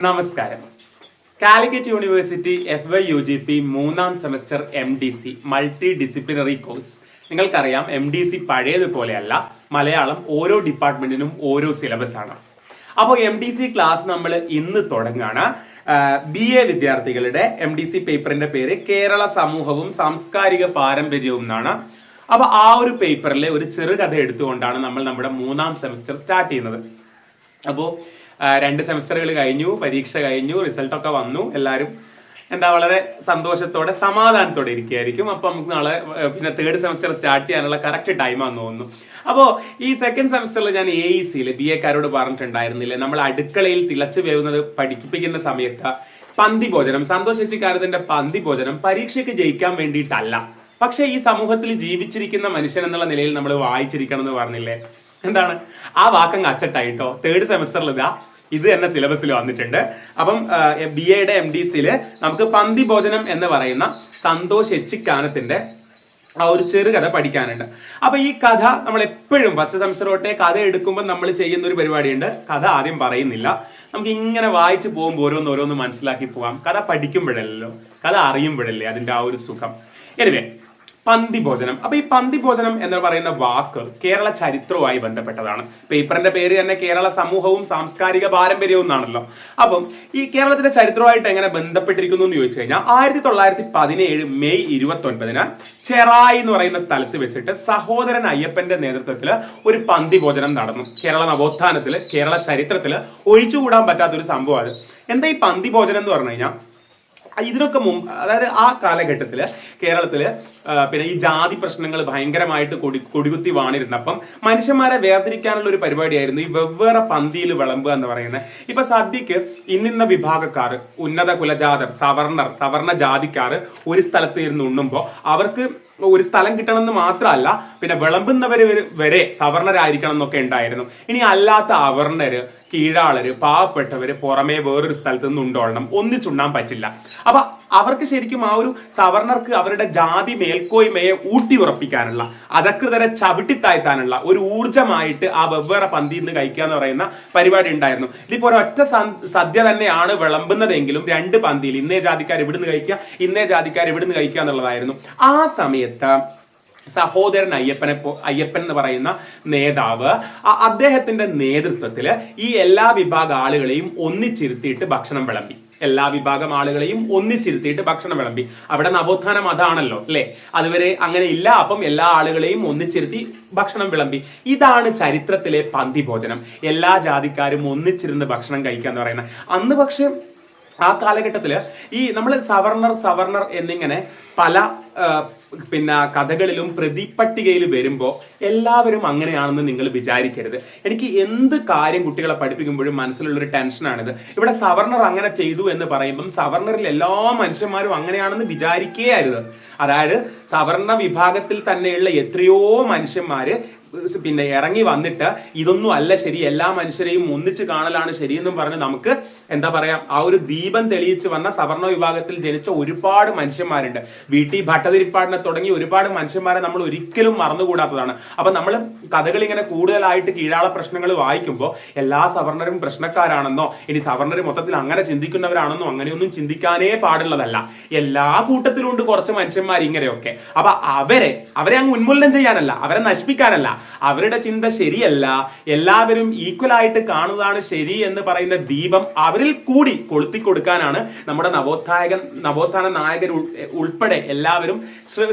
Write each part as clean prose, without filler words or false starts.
നമസ്കാരം. Calicut university FYUGP 3ാം semester MDC multi disciplinary course. നിങ്ങൾക്കറിയാം MDC പഴയതുപോലെയല്ല, Malayalam ഓരോ ഡിപ്പാർട്ട്മെന്റിനും ഓരോ സിലബസ് ആണ്. അപ്പോൾ MDC ക്ലാസ് നമ്മൾ ഇന്ന് തുടങ്ങാണ്. BA വിദ്യാർത്ഥികളുടെ MDC പേപ്പറിന്റെ പേര് കേരള സമൂഹവും സാംസ്കാരിക പാരമ്പര്യവും എന്നാണ്. അപ്പൊ ആ ഒരു പേപ്പറിലെ ഒരു ചെറുകഥ എടുത്തുകൊണ്ടാണ് നമ്മൾ നമ്മുടെ 3ാം സെമസ്റ്റർ സ്റ്റാർട്ട് ചെയ്യുന്നത്. അപ്പോൾ 2 സെമസ്റ്ററുകൾ കഴിഞ്ഞു, പരീക്ഷ കഴിഞ്ഞു, റിസൾട്ടൊക്കെ വന്നു. എല്ലാവരും വളരെ സന്തോഷത്തോടെ സമാധാനത്തോടെ ഇരിക്കുകയായിരിക്കും. അപ്പൊ നമുക്ക് നാളെ പിന്നെ 3rd സെമസ്റ്റർ സ്റ്റാർട്ട് ചെയ്യാനുള്ള കറക്റ്റ് ടൈമാണെന്ന് തോന്നുന്നു. അപ്പോൾ ഈ 2nd സെമസ്റ്ററിൽ ഞാൻ AECയിൽ BA-കാരോട് പറഞ്ഞിട്ടുണ്ടായിരുന്നില്ലേ, നമ്മൾ അടുക്കളയിൽ തിളച്ചു വേവുന്നത് പഠിപ്പിക്കുന്ന സമയത്ത് പന്തി ഭോജനം, സന്തോഷ് ചേച്ചിക്കാരത്തിന്റെ പന്തി ഭോജനം പരീക്ഷയ്ക്ക് ജയിക്കാൻ വേണ്ടിയിട്ടല്ല, പക്ഷെ ഈ സമൂഹത്തിൽ ജീവിച്ചിരിക്കുന്ന മനുഷ്യൻ എന്നുള്ള നിലയിൽ നമ്മൾ വായിച്ചിരിക്കണം എന്ന് പറഞ്ഞില്ലേ. എന്താണ് ആ വാക്കങ്ങ് അച്ചട്ടായിട്ടോ. 3rd സെമസ്റ്ററിൽ ഇത് തന്നെ സിലബസിൽ വന്നിട്ടുണ്ട്. അപ്പം BA-യുടെ MDCയിൽ നമുക്ക് പന്തി ഭോജനം എന്ന് പറയുന്ന സന്തോഷ് എച്ചിക്കാനത്തിന്റെ ആ ഒരു ചെറുകഥ പഠിക്കാനുണ്ട്. അപ്പൊ ഈ കഥ നമ്മൾ എപ്പോഴും ഫസ്റ്റ് സെമസ്റ്റർ തൊട്ടേ കഥ എടുക്കുമ്പോൾ നമ്മൾ ചെയ്യുന്ന ഒരു പരിപാടിയുണ്ട്. കഥ ആദ്യം പറയുന്നില്ല, നമുക്ക് ഇങ്ങനെ വായിച്ചു പോകുമ്പോൾ ഓരോന്ന് മനസ്സിലാക്കി പോകാം. കഥ പഠിക്കുമ്പോഴല്ലോ, കഥ അറിയുമ്പോഴല്ലേ അതിന്റെ ആ ഒരു സുഖം. എനിവേ, പന്തി ഭോജനം. അപ്പൊ ഈ പന്തി ഭോജനം എന്ന് പറയുന്ന വാക്ക് കേരള ചരിത്രവുമായി ബന്ധപ്പെട്ടതാണ്. പേപ്പറിന്റെ പേര് തന്നെ കേരള സമൂഹവും സാംസ്കാരിക പാരമ്പര്യവും എന്നാണല്ലോ. അപ്പം ഈ കേരളത്തിന്റെ ചരിത്രവുമായിട്ട് എങ്ങനെ ബന്ധപ്പെട്ടിരിക്കുന്നു എന്ന് ചോദിച്ചു കഴിഞ്ഞാൽ 1917 മെയ് 29 ചെറായി എന്ന് പറയുന്ന സ്ഥലത്ത് വെച്ചിട്ട് സഹോദരൻ അയ്യപ്പന്റെ നേതൃത്വത്തിൽ ഒരു പന്തി ഭോജനം നടന്നു. കേരള നവോത്ഥാനത്തില്, കേരള ചരിത്രത്തില് ഒഴിച്ചുകൂടാൻ പറ്റാത്തൊരു സംഭവം അത്. എന്താ ഈ പന്തി ഭോജനം എന്ന് പറഞ്ഞു കഴിഞ്ഞാൽ, ഇതിനൊക്കെ മുമ്പ്, അതായത് ആ കാലഘട്ടത്തില് കേരളത്തില് പിന്നെ ഈ ജാതി പ്രശ്നങ്ങൾ ഭയങ്കരമായിട്ട് കൊടികുത്തി വാണിരുന്നപ്പം മനുഷ്യന്മാരെ വേർതിരിക്കാനുള്ള ഒരു പരിപാടിയായിരുന്നു ഈ വെവ്വേറെ പന്തിയിൽ വിളമ്പുക എന്ന് പറയുന്നത്. ഇപ്പൊ സദ്യക്ക് ഇന്നിന്ന വിഭാഗക്കാർ, ഉന്നത കുലജാതർ, സവർണ ജാതിക്കാർ ഒരു സ്ഥലത്ത് ഇരുന്ന് ഉണ്ണുമ്പോൾ അവർക്ക് ഒരു സ്ഥലം കിട്ടണമെന്ന് മാത്രമല്ല, പിന്നെ വിളമ്പുന്നവര് വരെ സവർണരായിരിക്കണം എന്നൊക്കെ ഉണ്ടായിരുന്നു. ഇനി അല്ലാത്ത അവർണര്, കീഴാളര്, പാവപ്പെട്ടവര് പുറമേ വേറൊരു സ്ഥലത്ത് നിന്ന് ഉണ്ടോളണം, ഒന്നിച്ചുണ്ണാൻ പറ്റില്ല. അപ്പൊ അവർക്ക് ശരിക്കും ആ ഒരു സവർണർക്ക് അവരുടെ ജാതി മേൽക്കോയ്മയെ ഊട്ടി ഉറപ്പിക്കാനുള്ള, അധകൃതരെ ചവിട്ടിത്താഴ്ത്താനുള്ള ഒരു ഊർജമായിട്ട് ആ വെവ്വേറെ പന്തിയിൽ നിന്ന് കഴിക്കുക എന്ന് പറയുന്ന പരിപാടി ഉണ്ടായിരുന്നു. ഇതിപ്പോ ഒരൊറ്റ സദ്യ തന്നെയാണ് വിളമ്പുന്നതെങ്കിലും 2 പന്തിയിൽ ഇന്നേ ജാതിക്കാർ ഇവിടുന്ന് കഴിക്കുക, ഇന്നേ ജാതിക്കാർ ഇവിടുന്ന് കഴിക്കുക എന്നുള്ളതായിരുന്നു. ആ സമയത്ത് സഹോദരൻ അയ്യപ്പൻ എന്ന് പറയുന്ന നേതാവ്, അദ്ദേഹത്തിന്റെ നേതൃത്വത്തില് ഈ എല്ലാ വിഭാഗം ആളുകളെയും ഒന്നിച്ചിരുത്തിയിട്ട് ഭക്ഷണം വിളമ്പി. എല്ലാ വിഭാഗം ആളുകളെയും ഒന്നിച്ചിരുത്തിയിട്ട് ഭക്ഷണം വിളമ്പി. അവിടെ നവോത്ഥാനം അതാണല്ലോ അല്ലെ, അതുവരെ അങ്ങനെ ഇല്ല. അപ്പം എല്ലാ ആളുകളെയും ഒന്നിച്ചിരുത്തി ഭക്ഷണം വിളമ്പി. ഇതാണ് ചരിത്രത്തിലെ പന്തി ഭോജനം. എല്ലാ ജാതിക്കാരും ഒന്നിച്ചിരുന്ന് ഭക്ഷണം കഴിക്കുക എന്ന് പറയുന്നത്. അന്ന് പക്ഷെ ആ കാലഘട്ടത്തില് ഈ നമ്മൾ സവർണർ എന്നിങ്ങനെ പല പിന്നെ കഥകളിലും പ്രതിപട്ടികയിൽ വരുമ്പോൾ എല്ലാവരും അങ്ങനെയാണെന്ന് നിങ്ങൾ വിചാരിക്കരുത്. എനിക്ക് എന്ത് കാര്യം കുട്ടികളെ പഠിപ്പിക്കുമ്പോഴും മനസ്സിലുള്ളൊരു ടെൻഷനാണിത്. ഇവിടെ സവർണർ അങ്ങനെ ചെയ്തു എന്ന് പറയുമ്പം സവർണറിൽ എല്ലാ മനുഷ്യന്മാരും അങ്ങനെയാണെന്ന് വിചാരിക്കുകയായിരുന്നു. അതായത് സവർണ വിഭാഗത്തിൽ തന്നെയുള്ള എത്രയോ മനുഷ്യന്മാര് പിന്നെ ഇറങ്ങി വന്നിട്ട് ഇതൊന്നും അല്ല ശരി, എല്ലാ മനുഷ്യരെയും ഒന്നിച്ച് കാണലാണ് ശരിയെന്നും പറഞ്ഞ് നമുക്ക് എന്താ പറയാ, ആ ഒരു ദീപം തെളിയിച്ച് വന്ന സവർണ വിഭാഗത്തിൽ ജനിച്ച ഒരുപാട് മനുഷ്യന്മാരുണ്ട്. VT ഭട്ടതിരിപ്പാടിനെ തുടങ്ങി ഒരുപാട് മനുഷ്യന്മാരെ നമ്മൾ ഒരിക്കലും മറന്നുകൂടാത്തതാണ്. അപ്പൊ നമ്മൾ കഥകൾ ഇങ്ങനെ കൂടുതലായിട്ട് കീഴാള പ്രശ്നങ്ങൾ വായിക്കുമ്പോൾ എല്ലാ സവർണരും പ്രശ്നക്കാരാണെന്നോ, ഇനി സവർണർ മൊത്തത്തിൽ അങ്ങനെ ചിന്തിക്കുന്നവരാണെന്നോ അങ്ങനെയൊന്നും ചിന്തിക്കാനേ പാടുള്ളതല്ല. എല്ലാ കൂട്ടത്തിലും ഉണ്ട് കുറച്ച് മനുഷ്യന്മാർ ഇങ്ങനെയൊക്കെ. അപ്പൊ അവരെ അങ്ങ് ഉന്മൂലനം ചെയ്യാനല്ല, അവരെ നശിപ്പിക്കാനല്ല, അവരുടെ ചിന്ത ശരിയല്ല, എല്ലാവരും ഈക്വൽ ആയിട്ട് കാണുന്നതാണ് ശരി എന്ന് പറയുന്ന ദീപം അവരിൽ കൂടി കൊളുത്തി കൊടുക്കാനാണ് നമ്മുടെ നവോത്ഥാന നായകർ ഉൾപ്പെടെ എല്ലാവരും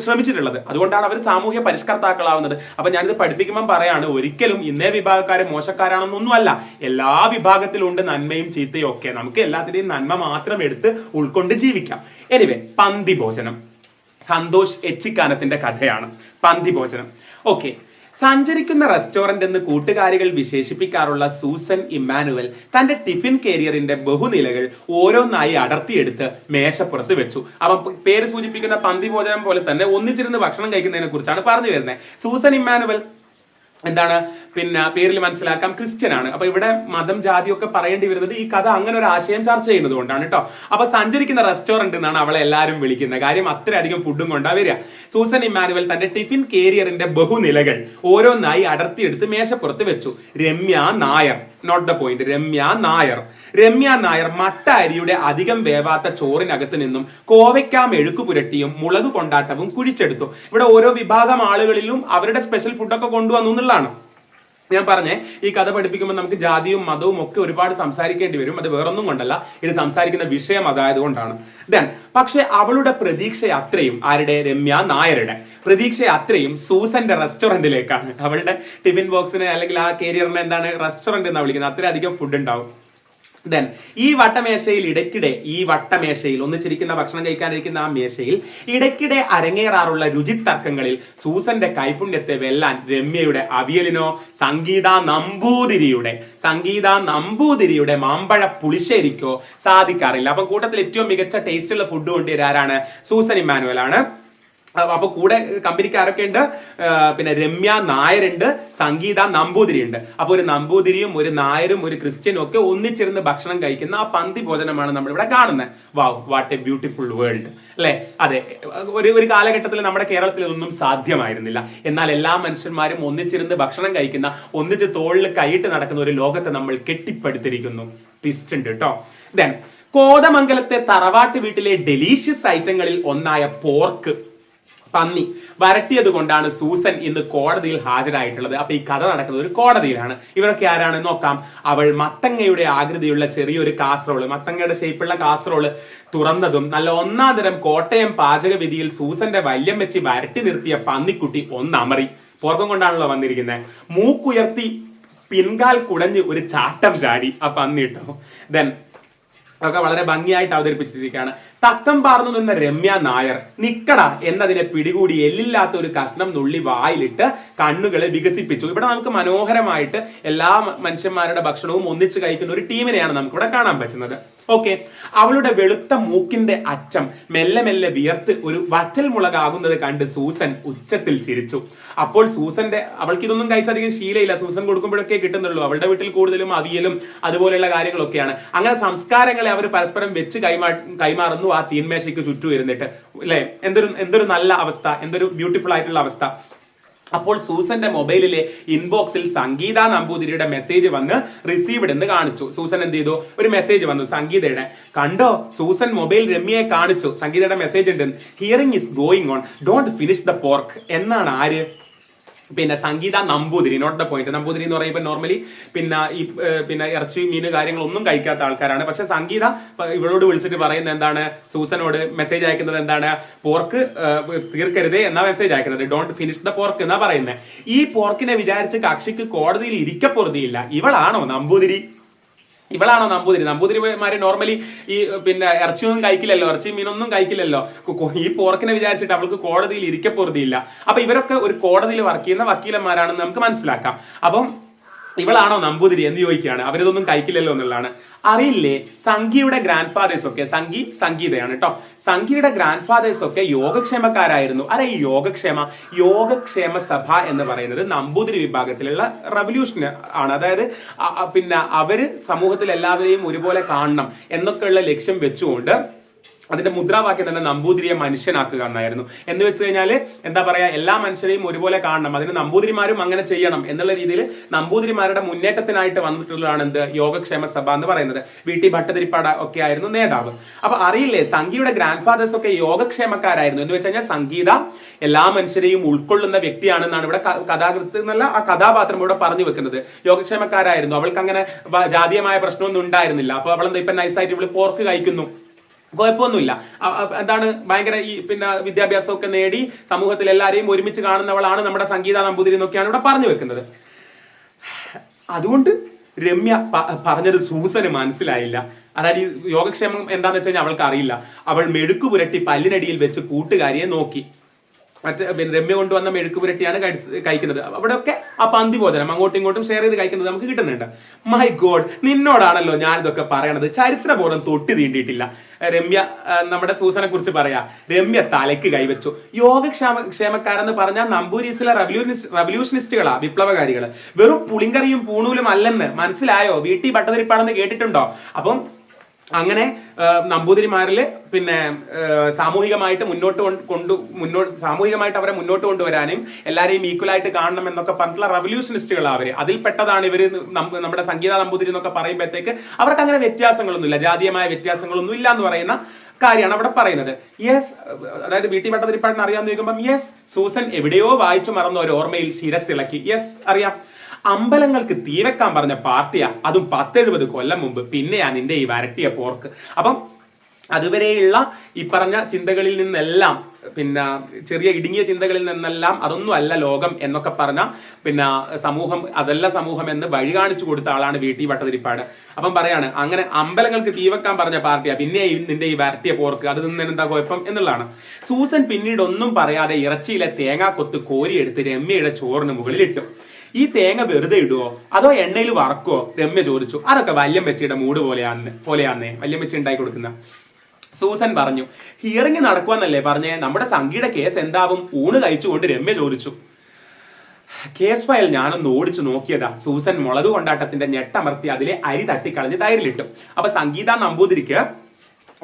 ശ്രമിച്ചിട്ടുള്ളത്. അതുകൊണ്ടാണ് അവർ സാമൂഹ്യ പരിഷ്കർത്താക്കളാവുന്നത്. അപ്പൊ ഞാനിത് പഠിപ്പിക്കുമ്പോൾ പറയാണ്, ഒരിക്കലും ഇന്നേ വിഭാഗക്കാരെ മോശക്കാരാണെന്നൊന്നുമല്ല. എല്ലാ വിഭാഗത്തിലും ഉണ്ട് നന്മയും ചീത്തയും ഒക്കെ. നമുക്ക് എല്ലാത്തിന്റെയും നന്മ മാത്രം എടുത്ത് ഉൾക്കൊണ്ട് ജീവിക്കാം. എനിവേ, പന്തി ഭോജനം സന്തോഷ് എച്ചിക്കാനത്തിന്റെ കഥയാണ് പന്തി ഭോജനം. ഓക്കെ, സഞ്ചരിക്കുന്ന റെസ്റ്റോറന്റ് എന്ന് കൂട്ടുകാരികൾ വിശേഷിപ്പിക്കാറുള്ള സൂസൻ ഇമ്മാനുവൽ തന്റെ ടിഫിൻ കേരിയറിന്റെ ബഹുനിലകൾ ഓരോന്നായി അടർത്തിയെടുത്ത് മേശപ്പുറത്ത് വെച്ചു. അപ്പം പേര് സൂചിപ്പിക്കുന്ന പന്തി ഭോജനം പോലെ തന്നെ ഒന്നിച്ചിരുന്ന് ഭക്ഷണം കഴിക്കുന്നതിനെ കുറിച്ചാണ് പറഞ്ഞു വരുന്നത്. സൂസൻ ഇമ്മാനുവൽ എന്താണ്, പിന്നെ പേരിൽ മനസ്സിലാക്കാം, ക്രിസ്ത്യൻ ആണ്. അപ്പൊ ഇവിടെ മതം ജാതി ഒക്കെ പറയേണ്ടി വരുന്നത് ഈ കഥ അങ്ങനെ ഒരു ആശയം ചർച്ച ചെയ്യുന്നത് കൊണ്ടാണ് കേട്ടോ. അപ്പൊ സഞ്ചരിക്കുന്ന റെസ്റ്റോറന്റ് എന്നാണ് അവളെ എല്ലാവരും വിളിക്കുന്നത്. കാര്യം അത്രയധികം ഫുഡും കൊണ്ടാ വരിക. സൂസൻ ഇമ്മാനുവൽ തന്റെ ടിഫിൻ കേരിയറിന്റെ ബഹുനിലകൾ ഓരോന്നായി അടർത്തിയെടുത്ത് മേശപ്പുറത്ത് വെച്ചു. Ramya Nair note the point. Ramya Nair മട്ട അരിയുടെ അധികം വേവാത്ത ചോറിനകത്ത് നിന്നും കോവയ്ക്ക മെഴുക്ക് പുരട്ടിയും മുളക് കൊണ്ടാട്ടവും കുഴിച്ചെടുത്തു. ഇവിടെ ഓരോ വിഭാഗം ആളുകളിലും അവരുടെ സ്പെഷ്യൽ ഫുഡൊക്കെ കൊണ്ടുവന്നു എന്നുള്ളതാണ്. ഞാൻ പറഞ്ഞേ, ഈ കഥ പഠിപ്പിക്കുമ്പോൾ നമുക്ക് ജാതിയും മതവും ഒക്കെ ഒരുപാട് സംസാരിക്കേണ്ടി വരും. അത് വേറൊന്നും കൊണ്ടല്ല, ഇത് സംസാരിക്കുന്ന വിഷയം അതായത് കൊണ്ടാണ്. പക്ഷെ അവളുടെ പ്രതീക്ഷ അത്രയും, ആരുടെ? രമ്യ നായരുടെ പ്രതീക്ഷ അത്രയും സൂസന്റെ റെസ്റ്റോറന്റിലേക്കാണ്. അവളുടെ ടിഫിൻ ബോക്സിനെ അല്ലെങ്കിൽ ആ കേരിയറിനെ എന്താണ് റെസ്റ്റോറന്റ് എന്നാ വിളിക്കുന്നത്. അത്രയധികം ഫുഡ് ഉണ്ടാവും. ഈ വട്ടമേശയിൽ ഒന്നിച്ചിരിക്കുന്ന ഭക്ഷണം കഴിക്കാനിരിക്കുന്ന ആ മേശയിൽ ഇടയ്ക്കിടെ അരങ്ങേറാറുള്ള രുചിത്തർക്കങ്ങളിൽ സൂസന്റെ കൈപുണ്യത്തെ വെല്ലാൻ രമ്യയുടെ അവിയലിനോ സംഗീത നമ്പൂതിരിയുടെ മാമ്പഴ പുളിശ്ശേരിക്കോ സാധിക്കാറില്ല. അപ്പൊ കൂട്ടത്തിൽ ഏറ്റവും മികച്ച ടേസ്റ്റുള്ള ഫുഡ് കൊണ്ടുവരാൻ ആരാണ്? സൂസൻ ഇമ്മാനുവൽ ആണ്. അപ്പൊ കൂടെ കമ്പനിക്ക് ആരൊക്കെ ഉണ്ട്? പിന്നെ രമ്യ നായരുണ്ട്, സംഗീത നമ്പൂതിരി ഉണ്ട്. അപ്പൊ ഒരു നമ്പൂതിരിയും ഒരു നായരും ഒരു ക്രിസ്ത്യനും ഒക്കെ ഒന്നിച്ചിരുന്ന് ഭക്ഷണം കഴിക്കുന്ന ആ പന്തി ഭോജനമാണ് നമ്മൾ ഇവിടെ കാണുന്നത്. വാവ്, വാട്ട് എ ബ്യൂട്ടിഫുൾ വേൾഡ് അല്ലെ? അതെ, ഒരു കാലഘട്ടത്തിൽ നമ്മുടെ കേരളത്തിൽ ഇതൊന്നും സാധ്യമായിരുന്നില്ല. എന്നാൽ എല്ലാ മനുഷ്യന്മാരും ഒന്നിച്ചിരുന്ന് ഭക്ഷണം കഴിക്കുന്ന, ഒന്നിച്ച് തോളിൽ കൈയിട്ട് നടക്കുന്ന ഒരു ലോകത്തെ നമ്മൾ കെട്ടിപ്പടുത്തിരിക്കുന്നു. ട്വിസ്റ്റ് ഉണ്ട് കേട്ടോ. കോതമംഗലത്തെ തറവാട്ട് വീട്ടിലെ ഡെലീഷ്യസ് ഐറ്റങ്ങളിൽ ഒന്നായ പോർക്ക്, പന്നി വരട്ടിയത് കൊണ്ടാണ് സൂസൻ ഇന്ന് കോടതിയിൽ ഹാജരായിട്ടുള്ളത്. അപ്പൊ ഈ കഥ നടക്കുന്നത് ഒരു കോടതിയിലാണ്. ഇവരൊക്കെ ആരാണ് നോക്കാം. അവൾ മത്തങ്ങയുടെ ആകൃതിയുള്ള ചെറിയൊരു കാസറോള്, മത്തങ്ങയുടെ ഷേപ്പുള്ള കാസറോള് തുറന്നതും നല്ല ഒന്നാം തരം കോട്ടയം പാചകവിധിയിൽ സൂസന്റെ വല്യം വെച്ച് വരട്ടി നിർത്തിയ പന്നിക്കുട്ടി ഒന്നമറി. പോർക്കം കൊണ്ടാണല്ലോ വന്നിരിക്കുന്നത്. മൂക്കുയർത്തി പിൻകാൽ കുടഞ്ഞ് ഒരു ചാട്ടം ചാടി ആ പന്നി കേട്ടോ. അതൊക്കെ വളരെ ഭംഗിയായിട്ട് അവതരിപ്പിച്ചിരിക്കുകയാണ്. തക്കം പാർന്നു നിന്ന രമ്യ നായർ നിക്കട എന്നതിനെ പിടികൂടി എല്ലില്ലാത്ത ഒരു കഷ്ണം നുള്ളി വായിലിട്ട് കണ്ണുകളെ വികസിപ്പിച്ചു. ഇവിടെ നമുക്ക് മനോഹരമായിട്ട് എല്ലാ മനുഷ്യന്മാരുടെ ഭക്ഷണവും ഒന്നിച്ച് കഴിക്കുന്ന ഒരു ടീമിനെയാണ് നമുക്കിവിടെ കാണാൻ പറ്റുന്നത്. ഓക്കെ, അവളുടെ വെളുത്ത മൂക്കിന്റെ അറ്റം മെല്ലെ മെല്ലെ വിയർത്ത് ഒരു വറ്റൽ മുളകാകുന്നത് കണ്ട് സൂസൻ ഉച്ചത്തിൽ ചിരിച്ചു. അപ്പോൾ അവൾക്ക് ഇതൊന്നും കഴിച്ചധികം ശീലയില്ല. സൂസൻ കൊടുക്കുമ്പോഴൊക്കെ കിട്ടുന്നുള്ളൂ. അവളുടെ വീട്ടിൽ കൂടുതലും അവിയലും അതുപോലെയുള്ള കാര്യങ്ങളൊക്കെയാണ്. അങ്ങനെ സംസ്കാരങ്ങളെ അവർ പരസ്പരം വെച്ച് കൈമാറുന്നു ആ തീന്മേശയ്ക്ക് ചുറ്റും ഇരുന്നിട്ട്. അല്ലെ, എന്തൊരു നല്ല അവസ്ഥ, എന്തൊരു ബ്യൂട്ടിഫുൾ ആയിട്ടുള്ള അവസ്ഥ. അപ്പോൾ സൂസന്റെ മൊബൈലിലെ ഇൻബോക്സിൽ സംഗീത നമ്പൂതിരിയുടെ മെസ്സേജ് വന്ന് റിസീവ്ഡ് എന്ന് കാണിച്ചു. സൂസൻ എന്ത് ചെയ്തു? ഒരു മെസ്സേജ് വന്നു സംഗീതയുടെ. കണ്ടോ, സൂസൻ മൊബൈൽ രമ്യയെ കാണിച്ചു. സംഗീതയുടെ മെസ്സേജ് ഉണ്ട്, hearing is going on, don't finish the pork എന്നാണ്. ആര്? പിന്നെ Sangeetha Namboothiri, not the point. Namboothiri എന്ന് പറയുമ്പോൾ നോർമലി പിന്നെ ഇറച്ചി മീന് കാര്യങ്ങളൊന്നും കഴിക്കാത്ത ആൾക്കാരാണ്. പക്ഷെ സംഗീത ഇവളോട് വിളിച്ചിട്ട് പറയുന്നത് എന്താണ്? സൂസനോട് മെസ്സേജ് അയക്കുന്നത് എന്താണ്? പോർക്ക് തീർക്കരുതേ എന്നാ മെസ്സേജ് അയക്കുന്നത്. ഡോണ്ട് ഫിനിഷ് ദ പോർക്ക് എന്നാ പറയുന്നത്. ഈ പോർക്കിനെ വിചാരിച്ച് കക്ഷിക്ക് കോടതിയിൽ ഇരിക്കപ്പൊറുതിയില്ല. ഇവളാണോ നമ്പൂതിരി? നമ്പൂതിരിമാര് നോർമലി ഈ പിന്നെ ഇറച്ചിയൊന്നും കഴിക്കില്ലല്ലോ, ഇറച്ചി മീനൊന്നും കഴിക്കില്ലല്ലോ. ഈ പോർക്കിനെ വിചാരിച്ചിട്ട് അവൾക്ക് കോടതിയിൽ ഇരിക്കപ്പൊറുതിയില്ല. അപ്പൊ ഇവരൊക്കെ ഒരു കോടതിയിൽ വർക്ക് ചെയ്യുന്ന വക്കീലന്മാരാണെന്ന് നമുക്ക് മനസ്സിലാക്കാം. അപ്പം ഇവളാണോ നമ്പൂതിരി എന്ന് ചോദിക്കുകയാണ്. അവരിതൊന്നും കഴിക്കില്ലല്ലോ എന്നുള്ളതാണ്. അറിയില്ലേ, സംഗീയുടെ ഗ്രാൻഡ് ഫാദേഴ്സ് ഒക്കെ, സംഗീതയാണ് കേട്ടോ, സംഗീയുടെ ഗ്രാൻഡ് ഫാദേഴ്സ് ഒക്കെ യോഗക്ഷേമക്കാരായിരുന്നു. ഈ യോഗക്ഷേമ സഭ എന്ന് പറയുന്നത് നമ്പൂതിരി വിഭാഗത്തിലുള്ള റവല്യൂഷൻ ആണ്. അതായത് പിന്നെ അവര് സമൂഹത്തിൽ എല്ലാവരെയും ഒരുപോലെ കാണണം എന്നൊക്കെയുള്ള ലക്ഷ്യം വെച്ചുകൊണ്ട് അതിന്റെ മുദ്രാവാക്യം തന്നെ നമ്പൂതിരിയെ മനുഷ്യനാക്കുക എന്നായിരുന്നു. എന്ന് വെച്ച് കഴിഞ്ഞാൽ എന്താ പറയാ, എല്ലാ മനുഷ്യരെയും ഒരുപോലെ കാണണം, അതിന് നമ്പൂതിരിമാരും അങ്ങനെ ചെയ്യണം എന്നുള്ള രീതിയിൽ നമ്പൂതിരിമാരുടെ മുന്നേറ്റത്തിനായിട്ട് വന്നിട്ടുള്ളതാണ് എന്ത് യോഗക്ഷേമ സഭ എന്ന് പറയുന്നത്. VT ഭട്ടതിരിപ്പാട് ഒക്കെ ആയിരുന്നു നേതാവ്. അപ്പൊ അറിയില്ലേ, സംഗീതയുടെ ഗ്രാൻഡ് ഫാദേഴ്സ് ഒക്കെ യോഗക്ഷേമക്കാരായിരുന്നു. എന്ന് വെച്ച് കഴിഞ്ഞാൽ സംഗീത എല്ലാ മനുഷ്യരെയും ഉൾക്കൊള്ളുന്ന വ്യക്തിയാണെന്നാണ് ഇവിടെ കഥാകൃത്ത് എന്നല്ല ആ കഥാപാത്രം ഇവിടെ പറഞ്ഞു വെക്കുന്നത്. യോഗക്ഷേമക്കാരായിരുന്നു. അവൾക്ക് അങ്ങനെ ജാതീയമായ പ്രശ്നമൊന്നും ഉണ്ടായിരുന്നില്ല. അപ്പൊ അവളെന്താ ഇപ്പൊ നൈസായിട്ട് ഇവള് പോർക്ക് കഴിക്കുന്നു, കുഴപ്പമൊന്നുമില്ല. എന്താണ് ഭയങ്കര ഈ പിന്നെ വിദ്യാഭ്യാസമൊക്കെ നേടി സമൂഹത്തിൽ എല്ലാവരെയും ഒരുമിച്ച് കാണുന്നവളാണ് നമ്മുടെ സംഗീത നമ്പൂതിരി എന്നൊക്കെയാണ് ഇവിടെ പറഞ്ഞു വെക്കുന്നത്. അതുകൊണ്ട് രമ്യ പറഞ്ഞത് സൂസന് മനസ്സിലായില്ല. അതായത് ഈ യോഗക്ഷേമം എന്താന്ന് വെച്ച് കഴിഞ്ഞാൽ അവൾക്ക് അറിയില്ല. അവൾ മെഴുക്ക് പുരട്ടി പല്ലിനടിയിൽ വെച്ച് കൂട്ടുകാരിയെ നോക്കി. പിന്നെ രമ്യ കൊണ്ടുവന്ന മെഴുക്ക് പുരട്ടിയാണ് കഴിക്കുന്നത്. അവിടെയൊക്കെ ആ പന്തി ഭോജനം അങ്ങോട്ടും ഇങ്ങോട്ടും ഷെയർ ചെയ്ത് കഴിക്കുന്നത് നമുക്ക് കിട്ടുന്നുണ്ട്. മൈ ഗോഡ്, നിന്നോടാണല്ലോ ഞാൻ ഇതൊക്കെ പറയണത്, ചരിത്രബോധം തൊട്ട് തീണ്ടിയിട്ടില്ല. രമ്യ നമ്മുടെ സൂസനെ കുറിച്ച് പറയാ. രമ്യ തലയ്ക്ക് കൈവച്ചു. യോഗക്ഷേമക്കാരെന്ന് പറഞ്ഞാൽ നമ്പൂരീസിലെ റവല്യൂഷനിസ്റ്റുകളാ, വിപ്ലവകാരികള്. വെറും പുളിങ്കറിയും പൂണൂലും അല്ലെന്ന് മനസ്സിലായോ? VT ഭട്ടതിരിപ്പാടെന്ന് കേട്ടിട്ടുണ്ടോ? അപ്പം അങ്ങനെ നമ്പൂതിരിമാരില് പിന്നെ സാമൂഹികമായിട്ട് സാമൂഹികമായിട്ട് അവരെ മുന്നോട്ട് കൊണ്ടുവരാനും എല്ലാവരെയും ഈക്വൽ ആയിട്ട് കാണണം എന്നൊക്കെ പറഞ്ഞിട്ടുള്ള റവല്യൂഷനിസ്റ്റുകൾ അവര്. അതിൽപ്പെട്ടതാണ് ഇവര്. നമ്മുടെ സംഗീത നമ്പൂതിരി എന്നൊക്കെ പറയുമ്പോഴത്തേക്ക് അവർക്ക് അങ്ങനെ വ്യത്യാസങ്ങളൊന്നുമില്ല, ജാതീയമായ വ്യത്യാസങ്ങളൊന്നും ഇല്ല എന്ന് പറയുന്ന കാര്യമാണ് അവിടെ പറയുന്നത്. യെസ്, അതായത് വീട്ടി ഭട്ടതിരിപ്പാടിന് അറിയാമെന്ന് ചോദിക്കുമ്പോൾ യെസ്, സൂസൻ എവിടെയോ വായിച്ചു മറന്ന ഒരു ഓർമ്മയിൽ ശിരസിളക്കി. യെസ്, അറിയാം. അമ്പലങ്ങൾക്ക് തീ വെക്കാൻ പറഞ്ഞ പാർട്ടിയാ, അതും 10-70 കൊല്ലം മുമ്പ്. പിന്നെയാ നിന്റെ ഈ വരട്ടിയ പോർക്ക്. അപ്പം അതുവരെയുള്ള ഈ പറഞ്ഞ ചിന്തകളിൽ നിന്നെല്ലാം, പിന്നെ ചെറിയ ഇടുങ്ങിയ ചിന്തകളിൽ നിന്നെല്ലാം അതൊന്നും അല്ല ലോകം എന്നൊക്കെ പറഞ്ഞ പിന്നെ സമൂഹം, അതല്ല സമൂഹം എന്ന് വഴി കാണിച്ചു കൊടുത്ത ആളാണ് വീട്ടി ഭട്ടതിരിപ്പാട്. അപ്പം പറയാണ്, അങ്ങനെ അമ്പലങ്ങൾക്ക് തീ വെക്കാൻ പറഞ്ഞ പാർട്ടിയാ, പിന്നെ നിന്റെ ഈ വരട്ടിയ പോർക്ക്, അത് നിന്ന് എന്താ കുഴപ്പം എന്നുള്ളതാണ്. സൂസൻ പിന്നീട് ഒന്നും പറയാതെ ഇറച്ചിയിലെ തേങ്ങാക്കൊത്ത് കോരിയെടുത്ത് രമ്യയുടെ ചോറിന് മുകളിലിട്ടു. ഈ തേങ്ങ വെറുതെ ഇടുവോ അതോ എണ്ണയിൽ വറക്കുവോ? രമ്യ ചോദിച്ചു. അതൊക്കെ വല്യമ്മച്ചിയുടെ മൂട് പോലെയാന്നേ വല്യമ്മച്ചി ഉണ്ടായി കൊടുക്കുന്ന. സൂസൻ പറഞ്ഞു, ഹിയറിംഗ് നടക്കുവാന്നല്ലേ പറഞ്ഞേ, നമ്മുടെ സംഗീയുടെ കേസ് എന്താവും? ഊണ് കഴിച്ചുകൊണ്ട് രമ്യ ചോദിച്ചു. കേസ് ഫയൽ ഞാനൊന്ന് ഓടിച്ചു നോക്കിയതാ. സൂസൻ മുളക് കൊണ്ടാട്ടത്തിന്റെ ഞെട്ടമർത്തി അതിലെ അരി തട്ടിക്കളഞ്ഞ് തൈരിലിട്ടു. അപ്പൊ സംഗീത നമ്പൂതിരിക്ക്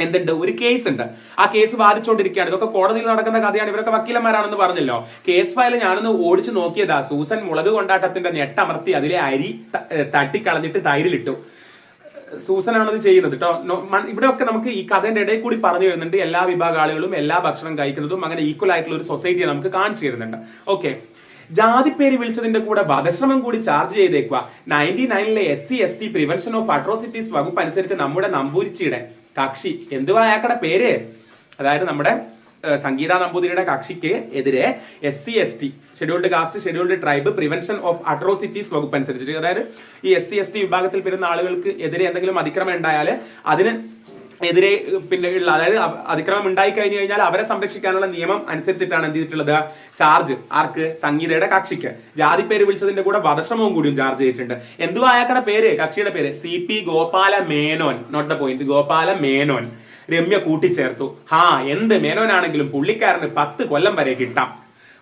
എന്തുണ്ട്, ഒരു കേസ് ഉണ്ട്. ആ കേസ് വാദിച്ചുകൊണ്ടിരിക്കുകയാണ്. ഇതൊക്കെ കോടതിയിൽ നടക്കുന്ന കഥയാണ്, ഇവരൊക്കെ വക്കീലന്മാരാണെന്ന് പറഞ്ഞല്ലോ. കേസ് ഫയൽ ഞാനൊന്ന് ഓടിച്ചു നോക്കിയതാ. സൂസൻ മുളക് കൊണ്ടാട്ടത്തിന്റെ ഞെട്ടമർത്തി അതിലെ അരി തട്ടിക്കളഞ്ഞിട്ട് തൈരിലിട്ടു. സൂസനാണത് ചെയ്യുന്നത് കേട്ടോ. ഇവിടെയൊക്കെ നമുക്ക് ഈ കഥയുടെ ഇടയിൽ കൂടി പറഞ്ഞു വരുന്നുണ്ട്, എല്ലാ വിഭാഗ ആളുകളും എല്ലാ ഭക്ഷണം കഴിക്കുന്നതും അങ്ങനെ ഈക്വൽ ആയിട്ടുള്ള ഒരു സൊസൈറ്റിയെ നമുക്ക് കാണിച്ചു തരുന്നുണ്ട്. ഓക്കെ, ജാതിപ്പേര് വിളിച്ചതിന്റെ കൂടെ വധശ്രമം കൂടി ചാർജ് ചെയ്തേക്കുക. 99-ലെ SC/ST പ്രിവെൻഷൻ ഓഫ് അട്രോസിറ്റീസ് വകുപ്പ് അനുസരിച്ച് നമ്മുടെ നമ്പൂരിച്ചിയുടെ കക്ഷി, എന്തുവാ അയാളുടെ പേര്, അതായത് നമ്മുടെ സംഗീത നമ്പൂതിരിയുടെ കക്ഷിക്ക് എതിരെ SC/ST scheduled caste scheduled tribe prevention of atrocities വകുപ്പ് അനുസരിച്ച്, അതായത് ഈ SC/ST വിഭാഗത്തിൽ പെടുന്ന ആളുകൾക്ക് എതിരെ എന്തെങ്കിലും അതിക്രമം ഉണ്ടായാൽ അതിന് എതിരെ പിന്നെ ഉള്ള, അതായത് അതിക്രമം ഉണ്ടായി കഴിഞ്ഞു കഴിഞ്ഞാൽ അവരെ സംരക്ഷിക്കാനുള്ള നിയമം അനുസരിച്ചിട്ടാണ് എന്ത് ചെയ്തിട്ടുള്ളത്, ചാർജ് ആർക്ക്, സംഗീതയുടെ കക്ഷിക്ക്. ജാതി പേര് വിളിച്ചതിന്റെ കൂടെ വധശ്രമവും കൂടിയും ചാർജ് ചെയ്തിട്ടുണ്ട്. എന്തുവാ അയാളുടെ പേര്, കക്ഷിയുടെ പേര്? CP Gopala Menon. Note the point, Gopala Menon. Ramya കൂട്ടിച്ചേർത്തു. എന്ത് മേനോനാണെങ്കിലും പുള്ളിക്കാരന് 10 കൊല്ലം വരെ കിട്ടാം.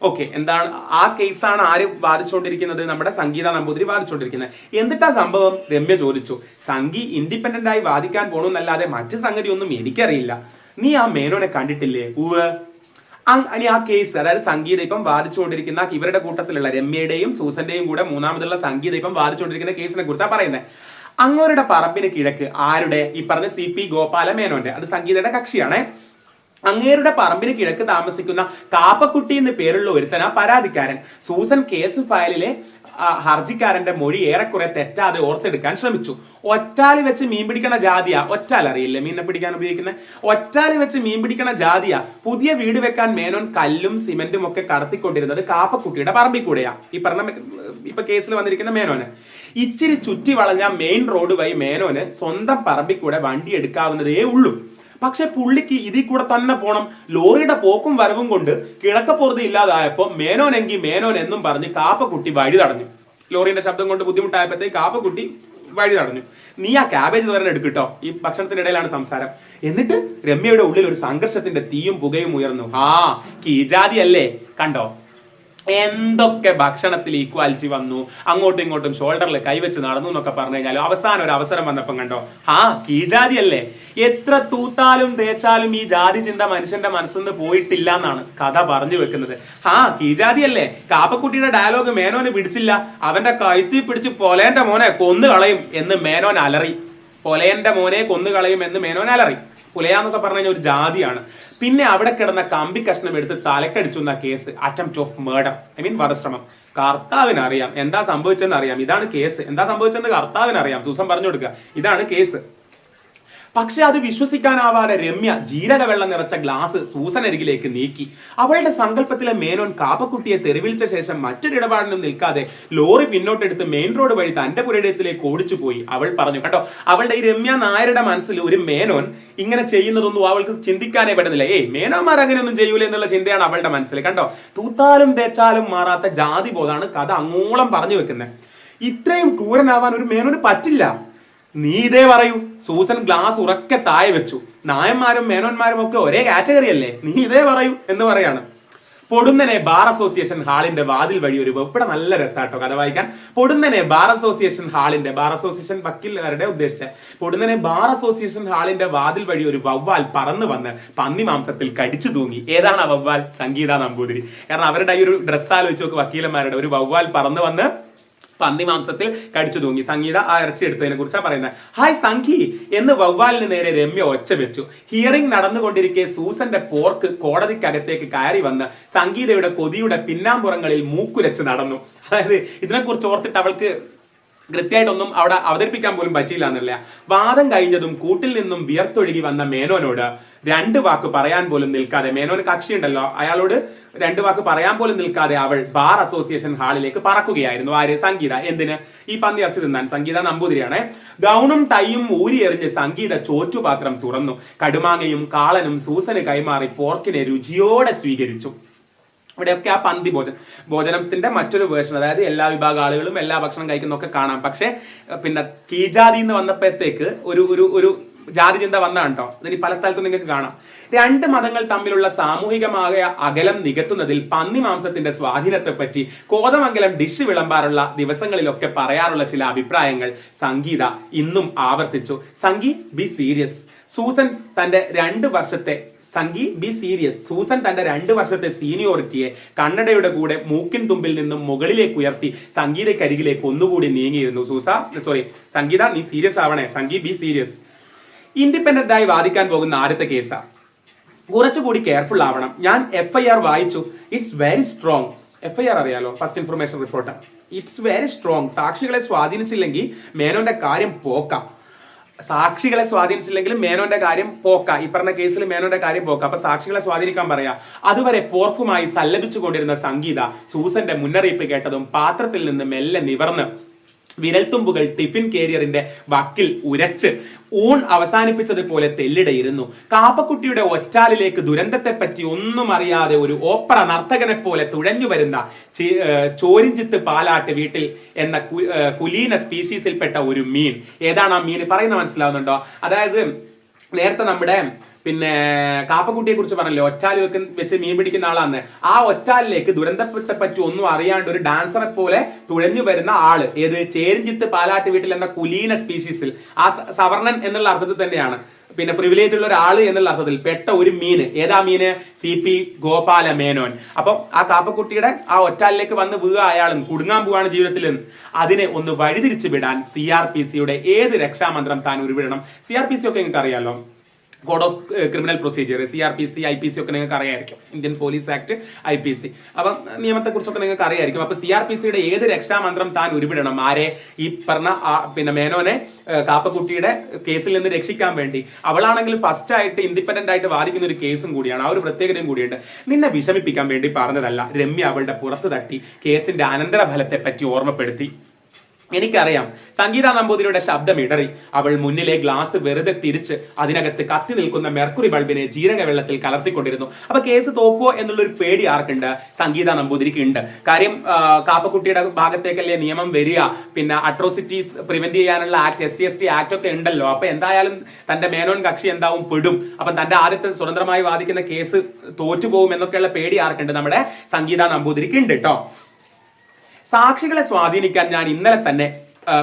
ഓക്കെ, എന്താണ് ആ കേസാണ് ആര് വാദിച്ചുകൊണ്ടിരിക്കുന്നത്? നമ്മുടെ സംഗീത നമ്പൂതിരി വാദിച്ചുകൊണ്ടിരിക്കുന്നത്. എന്നിട്ടാ സംഭവം? രമ്യ ചോദിച്ചു. സംഗി ഇൻഡിപെൻഡന്റ് ആയി വാദിക്കാൻ പോണെന്നല്ലാതെ മറ്റു സംഗതി ഒന്നും എനിക്കറിയില്ല. നീ ആ മേനോനെ കണ്ടിട്ടില്ലേ? ഇനി ആ കേസ്, അതായത് സംഗീത ഇപ്പം വാദിച്ചുകൊണ്ടിരിക്കുന്ന ഇവരുടെ കൂട്ടത്തിലുള്ള രമ്യയുടെയും സൂസന്റെയും കൂടെ മൂന്നാമതുള്ള സംഗീത ഇപ്പം വാദിച്ചുകൊണ്ടിരിക്കുന്ന കേസിനെ കുറിച്ചാണ് പറയുന്നത്. അങ്ങോരുടെ പറമ്പിന് കിഴക്ക് ആരുടെ? ഈ പറഞ്ഞ CP ഗോപാല മേനോന്റെ, അത് സംഗീതയുടെ കക്ഷിയാണ്. അങ്ങേരുടെ പറമ്പിന് കിഴക്ക് താമസിക്കുന്ന കാപ്പക്കുട്ടി എന്ന് പേരുള്ള ഒരുത്തനാ പരാതിക്കാരൻ. സൂസൻ കേസ് ഫയലിലെ ഹർജിക്കാരന്റെ മൊഴി ഏറെക്കുറെ തെറ്റാതെ ഓർത്തെടുക്കാൻ ശ്രമിച്ചു. ഒറ്റാലി വെച്ച് മീൻ പിടിക്കണ ജാതിയ, ഒറ്റാൽ അറിയില്ലേ മീനെ പിടിക്കാൻ ഉപയോഗിക്കുന്നത്? ഒറ്റാലി വെച്ച് മീൻ പിടിക്കണ ജാതിയ. പുതിയ വീട് വെക്കാൻ മേനോൻ കല്ലും സിമെന്റും ഒക്കെ കടത്തിക്കൊണ്ടിരുന്നത് കാപ്പക്കുട്ടിയുടെ പറമ്പിൽ കൂടെയാ. ഈ പറഞ്ഞ ഇപ്പൊ കേസിൽ വന്നിരിക്കുന്ന മേനോന് ഇച്ചിരി ചുറ്റി വളഞ്ഞ മെയിൻ റോഡ് വഴി മേനോന് സ്വന്തം പറമ്പിൽ കൂടെ വണ്ടി എടുക്കാവുന്നതേ ഉള്ളൂ. പക്ഷെ പുള്ളിക്ക് ഇതിൽ കൂടെ തന്നെ പോണം. ലോറിയുടെ പോക്കും വരവും കൊണ്ട് കിഴക്കപ്പുറത്ത് ഇല്ലാതായപ്പോ മേനോനെങ്കിൽ മേനോൻ എന്നും പറഞ്ഞ് കാപ്പക്കുട്ടി വഴി തടഞ്ഞു. ലോറിയുടെ ശബ്ദം കൊണ്ട് ബുദ്ധിമുട്ടായപ്പോഴത്തേക്ക് കാപ്പക്കുട്ടി വഴി തടഞ്ഞു. നീ ആ ക്യാബേജ് തോരൻ എടുക്കിട്ടോ. ഈ ഭക്ഷണത്തിനിടയിലാണ് സംസാരം. എന്നിട്ട് രമ്യയുടെ ഉള്ളിൽ ഒരു സംഘർഷത്തിന്റെ തീയും പുകയും ഉയർന്നു. കീജാതി അല്ലേ, കണ്ടോ എന്തൊക്കെ ഭക്ഷണത്തിൽ ഈക്വാലിറ്റി വന്നു, അങ്ങോട്ടും ഇങ്ങോട്ടും ഷോൾഡറിൽ കൈവച്ച് നടന്നു എന്നൊക്കെ പറഞ്ഞു കഴിഞ്ഞാൽ അവസാനം ഒരു അവസരം വന്നപ്പം കണ്ടോ, കീജാതി അല്ലേ. എത്ര തൂത്താലും തേച്ചാലും ഈ ജാതി ചിന്ത മനുഷ്യന്റെ മനസ്സിന്ന് പോയിട്ടില്ല എന്നാണ് കഥ പറഞ്ഞു വെക്കുന്നത്. കീജാതി അല്ലേ. കാപ്പക്കുട്ടിയുടെ ഡയലോഗ് മേനോന് പിടിച്ചില്ല. അവന്റെ കഴുത്തി പിടിച്ച് പൊലേന്റെ മോനെ കൊന്നു കളയും എന്ന് മേനോൻ അലറി. പൊലേന്റെ മോനെ കൊന്നു കളയും എന്ന് മേനോൻ അലറി. പുലയാന്നൊക്കെ പറഞ്ഞു കഴിഞ്ഞാൽ ഒരു ജാതിയാണ്. പിന്നെ അവിടെ കിടന്ന കമ്പി കഷ്ണം എടുത്ത് തലക്കടിച്ചു എന്ന കേസ്, അറ്റംപ്റ്റ് ഓഫ് മർഡർ, വധശ്രമം. കർത്താവിനറിയാം എന്താ സംഭവിച്ചെന്ന് അറിയാം. ഇതാണ് കേസ്. എന്താ സംഭവിച്ചെന്ന് കർത്താവിനറിയാം. സൂസൻ പറഞ്ഞു കൊടുക്കുക, ഇതാണ് കേസ്. പക്ഷെ അത് വിശ്വസിക്കാനാവാതെ രമ്യ ജീരക വെള്ളം നിറച്ച ഗ്ലാസ് സൂസൻ അരികിലേക്ക് നീക്കി. അവളുടെ സങ്കല്പത്തിലെ മേനോൻ കാപ്പക്കുട്ടിയെ തെരുവിളിച്ച ശേഷം മറ്റൊരു ഇടപാടിനും നിൽക്കാതെ ലോറി പിന്നോട്ടെടുത്ത് മെയിൻ റോഡ് വഴി തന്റെ പുരയിടത്തിലേക്ക് ഓടിച്ചു പോയി. അവൾ പറഞ്ഞു കേട്ടോ, അവളുടെ ഈ രമ്യ നായരുടെ മനസ്സിൽ ഒരു മേനോൻ ഇങ്ങനെ ചെയ്യുന്നതൊന്നും അവൾക്ക് ചിന്തിക്കാനേ പറ്റുന്നില്ല. മേനോന്മാർ അങ്ങനെയൊന്നും ചെയ്യൂല എന്നുള്ള ചിന്തയാണ് അവളുടെ മനസ്സിൽ. കണ്ടോ, തൂത്താലും തേച്ചാലും മാറാത്ത ജാതി ബോധമാണ് കഥ അങ്ങോളം പറഞ്ഞു വെക്കുന്നത്. ഇത്രയും ക്രൂരനാവാൻ ഒരു മേനോന് പറ്റില്ല. നീ ഇതേ പറയൂ. സൂസൻ ഗ്ലാസ് ഉറക്കെ താഴെ വെച്ചു. നായന്മാരും മേനോന്മാരും ഒക്കെ ഒരേ കാറ്റഗറി അല്ലേ, നീ ഇതേ പറയൂ എന്ന് പറയാണ്. പൊടുന്നനെ ബാർ അസോസിയേഷൻ ഹാളിന്റെ വാതിൽ വഴി ഒരു ഇവിടെ നല്ല രസാട്ടോ കഥ വായിക്കാൻ. പൊടുന്നനെ ബാർ അസോസിയേഷൻ ഹാളിന്റെ, ബാർ അസോസിയേഷൻ വക്കീലുകാരുടെ ഉദ്ദേശിച്ച, പൊടുന്നനെ ബാർ അസോസിയേഷൻ ഹാളിന്റെ വാതിൽ വഴി ഒരു വവ്വാൽ പറന്നു വന്ന് പന്നി മാംസത്തിൽ കടിച്ചു തൂങ്ങി. ഏതാണ് ആ വവ്വാൽ? സംഗീത നമ്പൂതിരി. കാരണം അവരുടെ ഈ ഒരു ഡ്രസ്സ് ആലോചിച്ച് നോക്ക്, വക്കീലന്മാരുടെ ഒരു വവ്വാൽ പറന്നു വന്ന് പന്നി മാംസത്തിൽ കടിച്ചു തൂങ്ങി. സംഗീത ആ ഇറച്ചി എടുത്തതിനെ കുറിച്ചാണ് പറയുന്നത്. ഹായ് സംഗി എന്ന് വവ്വാലിന് നേരെ രമ്യ ഒച്ച വെച്ചു. ഹിയറിംഗ് നടന്നുകൊണ്ടിരിക്കെ സൂസന്റെ പോർക്ക് കോടതിക്കകത്തേക്ക് കയറി വന്ന് സംഗീതയുടെ കൊതിയുടെ പിന്നാമ്പുറങ്ങളിൽ മൂക്കുരച്ച് നടന്നു. അതായത് ഇതിനെക്കുറിച്ച് ഓർത്തിട്ട് അവൾക്ക് കൃത്യമായിട്ടൊന്നും അവിടെ അവതരിപ്പിക്കാൻ പോലും പറ്റിയില്ല എന്നല്ല. വാദം കഴിഞ്ഞതും കൂട്ടിൽ നിന്നും വിയർത്തൊഴുകി വന്ന മേനോനോട് രണ്ട് വാക്ക് പറയാൻ പോലും നിൽക്കാതെ, മേനോന് കക്ഷിയുണ്ടല്ലോ, അയാളോട് രണ്ട് വാക്ക് പറയാൻ പോലും നിൽക്കാതെ അവൾ ബാർ അസോസിയേഷൻ ഹാളിലേക്ക് പറക്കുകയായിരുന്നു. ആര്? സംഗീത. എന്തിന്? ഈ പന്നി ഇറച്ചി തിന്നാൻ. സംഗീത നമ്പൂതിരിയാണ്. ഗൗണും ടൈയും ഊരിയെറിഞ്ഞ് സംഗീത ചോറ്റുപാത്രം തുറന്നു. കടുമാങ്ങയും കാളനും സൂസന് കൈമാറി പോർക്കിനെ രുചിയോടെ സ്വീകരിച്ചു. ഇവിടെയൊക്കെ ആ പന്തി ഭോജനത്തിന്റെ മറ്റൊരു വേർഷൻ, അതായത് എല്ലാ വിഭാഗ ആളുകളും എല്ലാ ഭക്ഷണം കഴിക്കുന്നൊക്കെ കാണാം. പക്ഷെ പിന്നെ കീജാതി എന്ന് വന്നപ്പോഴത്തേക്ക് ഒരു ഒരു ഒരു ജാതി ചിന്ത വന്നതാണ് കേട്ടോ. ഇതിന് പല സ്ഥലത്തും നിങ്ങൾക്ക് കാണാം. രണ്ട് മതങ്ങൾ തമ്മിലുള്ള സാമൂഹികമായ അകലം നികത്തുന്നതിൽ പന്നി മാംസത്തിന്റെ സ്വാധീനത്തെ പറ്റി കോതമംഗലം ഡിഷ് വിളമ്പാറുള്ള ദിവസങ്ങളിലൊക്കെ പറയാറുള്ള ചില അഭിപ്രായങ്ങൾ സംഗീത ഇന്നും ആവർത്തിച്ചു. Sanghi be serious. സൂസൻ തന്റെ 2 വർഷത്തെ സൂസൻ തന്റെ 2 വർഷത്തെ സീനിയോറിറ്റിയെ കണ്ണടയുടെ കൂടെ മൂക്കിൻ തുമ്പിൽ നിന്നും മുകളിലേക്ക് ഉയർത്തി സംഗീതക്കരികിലേക്ക് ഒന്നുകൂടി നീങ്ങിയിരുന്നു. സംഗീത നീ സീരിയസ് ആവണേ. Sangi be serious. ഇൻഡിപെൻഡന്റ് ആയി വാദിക്കാൻ പോകുന്ന ആദ്യത്തെ കേസാ. കുറച്ചുകൂടി കെയർഫുൾ ആവണം. ഞാൻ FIR വായിച്ചു. It's very strong. FIR അറിയാലോ, first information report. It's very strong. സാക്ഷികളെ സ്വാധീനിച്ചില്ലെങ്കിൽ മേനോന്റെ കാര്യം പോക്കാം. സാക്ഷികളെ സ്വാധീനിച്ചില്ലെങ്കിലും മേനോന്റെ കാര്യം പോക്ക. ഈ പറഞ്ഞ കേസിൽ മേനോന്റെ കാര്യം പോക്ക. അപ്പൊ സാക്ഷികളെ സ്വാധീനിക്കാൻ പറയാ. അതുവരെ പോർക്കുമായി സല്ലപിച്ചുകൊണ്ടിരുന്ന സംഗീത സൂസന്റെ മുന്നറിയിപ്പ് കേട്ടതും പാത്രത്തിൽ നിന്ന് മെല്ലെ നിവർന്ന് വിരൽത്തുമ്പുകൾ ടിഫിൻ കേരിയറിന്റെ വക്കിൽ ഉരച്ച് ഊൺ അവസാനിപ്പിച്ചതുപോലെ തെല്ലിടയിരുന്നു. കാപ്പക്കുട്ടിയുടെ ഒറ്റാലിലേക്ക് ദുരന്തത്തെപ്പറ്റി ഒന്നും അറിയാതെ ഒരു ഓപ്പറ നർത്തകനെ പോലെ തുഴഞ്ഞു വരുന്ന ചോരിഞ്ചിത്ത് പാലാട്ട് വീട്ടിൽ എന്ന കുലീന സ്പീഷീസിൽപ്പെട്ട ഒരു മീൻ. ഏതാണ് ആ മീൻ? പറയുന്ന മനസ്സിലാവുന്നുണ്ടോ? അതായത് നേരത്തെ നമ്മുടെ കാപ്പക്കുട്ടിയെ കുറിച്ച് പറഞ്ഞല്ലോ, ഒറ്റാൽ വെച്ച് മീൻ പിടിക്കുന്ന ആളാന്ന്. ആ ഒറ്റാലിലേക്ക് ദുരന്തത്തെ പറ്റി ഒന്നും അറിയാണ്ട് ഒരു ഡാൻസറെ പോലെ തുഴഞ്ഞു വരുന്ന ആള്. ഏത്? ചേരിഞ്ചിത്ത് പാലാട്ട് വീട്ടിൽ എന്ന കുലീന സ്പീഷീസിൽ, ആ സവർണൻ എന്നുള്ള അർത്ഥത്തിൽ തന്നെയാണ്, പ്രിവിലേജ് ഉള്ള ഒരാള് എന്നുള്ള അർത്ഥത്തിൽ പെട്ട ഒരു മീന്. ഏതാ മീന്? CP ഗോപാല മേനോൻ. അപ്പൊ ആ കാപ്പക്കുട്ടിയുടെ ആ ഒറ്റാലിലേക്ക് വന്ന് വീഴുക, അയാളും കുടുങ്ങാൻ പോവാണ് ജീവിതത്തിൽ. അതിനെ ഒന്ന് വഴിതിരിച്ചു വിടാൻ CRPCയുടെ ഏത് രക്ഷാമന്ത്രം താൻ ഉരുവിടണം? CRPC ഒക്കെ നിങ്ങൾക്ക് അറിയാലോ, code of criminal procedure, CRPC IPC ഒക്കെ നിങ്ങൾക്ക് അറിയായിരിക്കും, ഇന്ത്യൻ പോലീസ് ആക്ട് IPC. അപ്പം നിയമത്തെ കുറിച്ചൊക്കെ നിങ്ങൾക്ക് അറിയായിരിക്കും. അപ്പൊ CRPCയുടെ ഏത് രക്ഷാമന്ത്രം താൻ ഉരുവിടണം? ആരെ? ഈ പറഞ്ഞ മേനോനെ കാപ്പക്കുട്ടിയുടെ കേസിൽ നിന്ന് രക്ഷിക്കാൻ വേണ്ടി. അവളാണെങ്കിൽ ഫസ്റ്റ് ആയിട്ട് ഇൻഡിപെൻഡന്റ് ആയിട്ട് വാദിക്കുന്ന ഒരു കേസും കൂടിയാണ്. ആ ഒരു പ്രത്യേകതയും കൂടിയുണ്ട്. നിന്നെ വിഷമിപ്പിക്കാൻ വേണ്ടി പറഞ്ഞതല്ല. രമ്യ അവളുടെ പുറത്ത് തട്ടി കേസിന്റെ അനന്തരഫലത്തെ പറ്റി ഓർമ്മപ്പെടുത്തി. എനിക്കറിയാം. സംഗീത നമ്പൂതിരിയുടെ ശബ്ദം ഇടറി. അവൾ മുന്നിലെ ഗ്ലാസ് വെറുതെ തിരിച്ച് അതിനകത്ത് കത്തി നിൽക്കുന്ന മെർക്കുറി ബൾബിനെ ജീരക വെള്ളത്തിൽ കലർത്തിക്കൊണ്ടിരുന്നു. അപ്പൊ കേസ് തോക്കോ എന്നുള്ളൊരു പേടി ആർക്കുണ്ട്? സംഗീത നമ്പൂതിരിക്ക് ഉണ്ട്. കാര്യം കാപ്പക്കുട്ടിയുടെ ഭാഗത്തേക്കല്ലേ നിയമം വരിക. അട്രോസിറ്റീസ് പ്രിവെന്റ് ചെയ്യാനുള്ള ആക്ട്, SC/ST ആക്ട് ഒക്കെ ഉണ്ടല്ലോ. അപ്പൊ എന്തായാലും തന്റെ മേനോൻ കക്ഷി എന്താവും? പെടും. അപ്പൊ തന്റെ ആദ്യത്തെ സ്വതന്ത്രമായി വാദിക്കുന്ന കേസ് തോറ്റുപോകും എന്നൊക്കെയുള്ള പേടി ആർക്കുണ്ട്? നമ്മുടെ സംഗീത നമ്പൂതിരിക്ക് ഉണ്ട് കേട്ടോ. സാക്ഷികളെ സ്വാധീനിക്കാൻ ഞാൻ ഇന്നലെ തന്നെ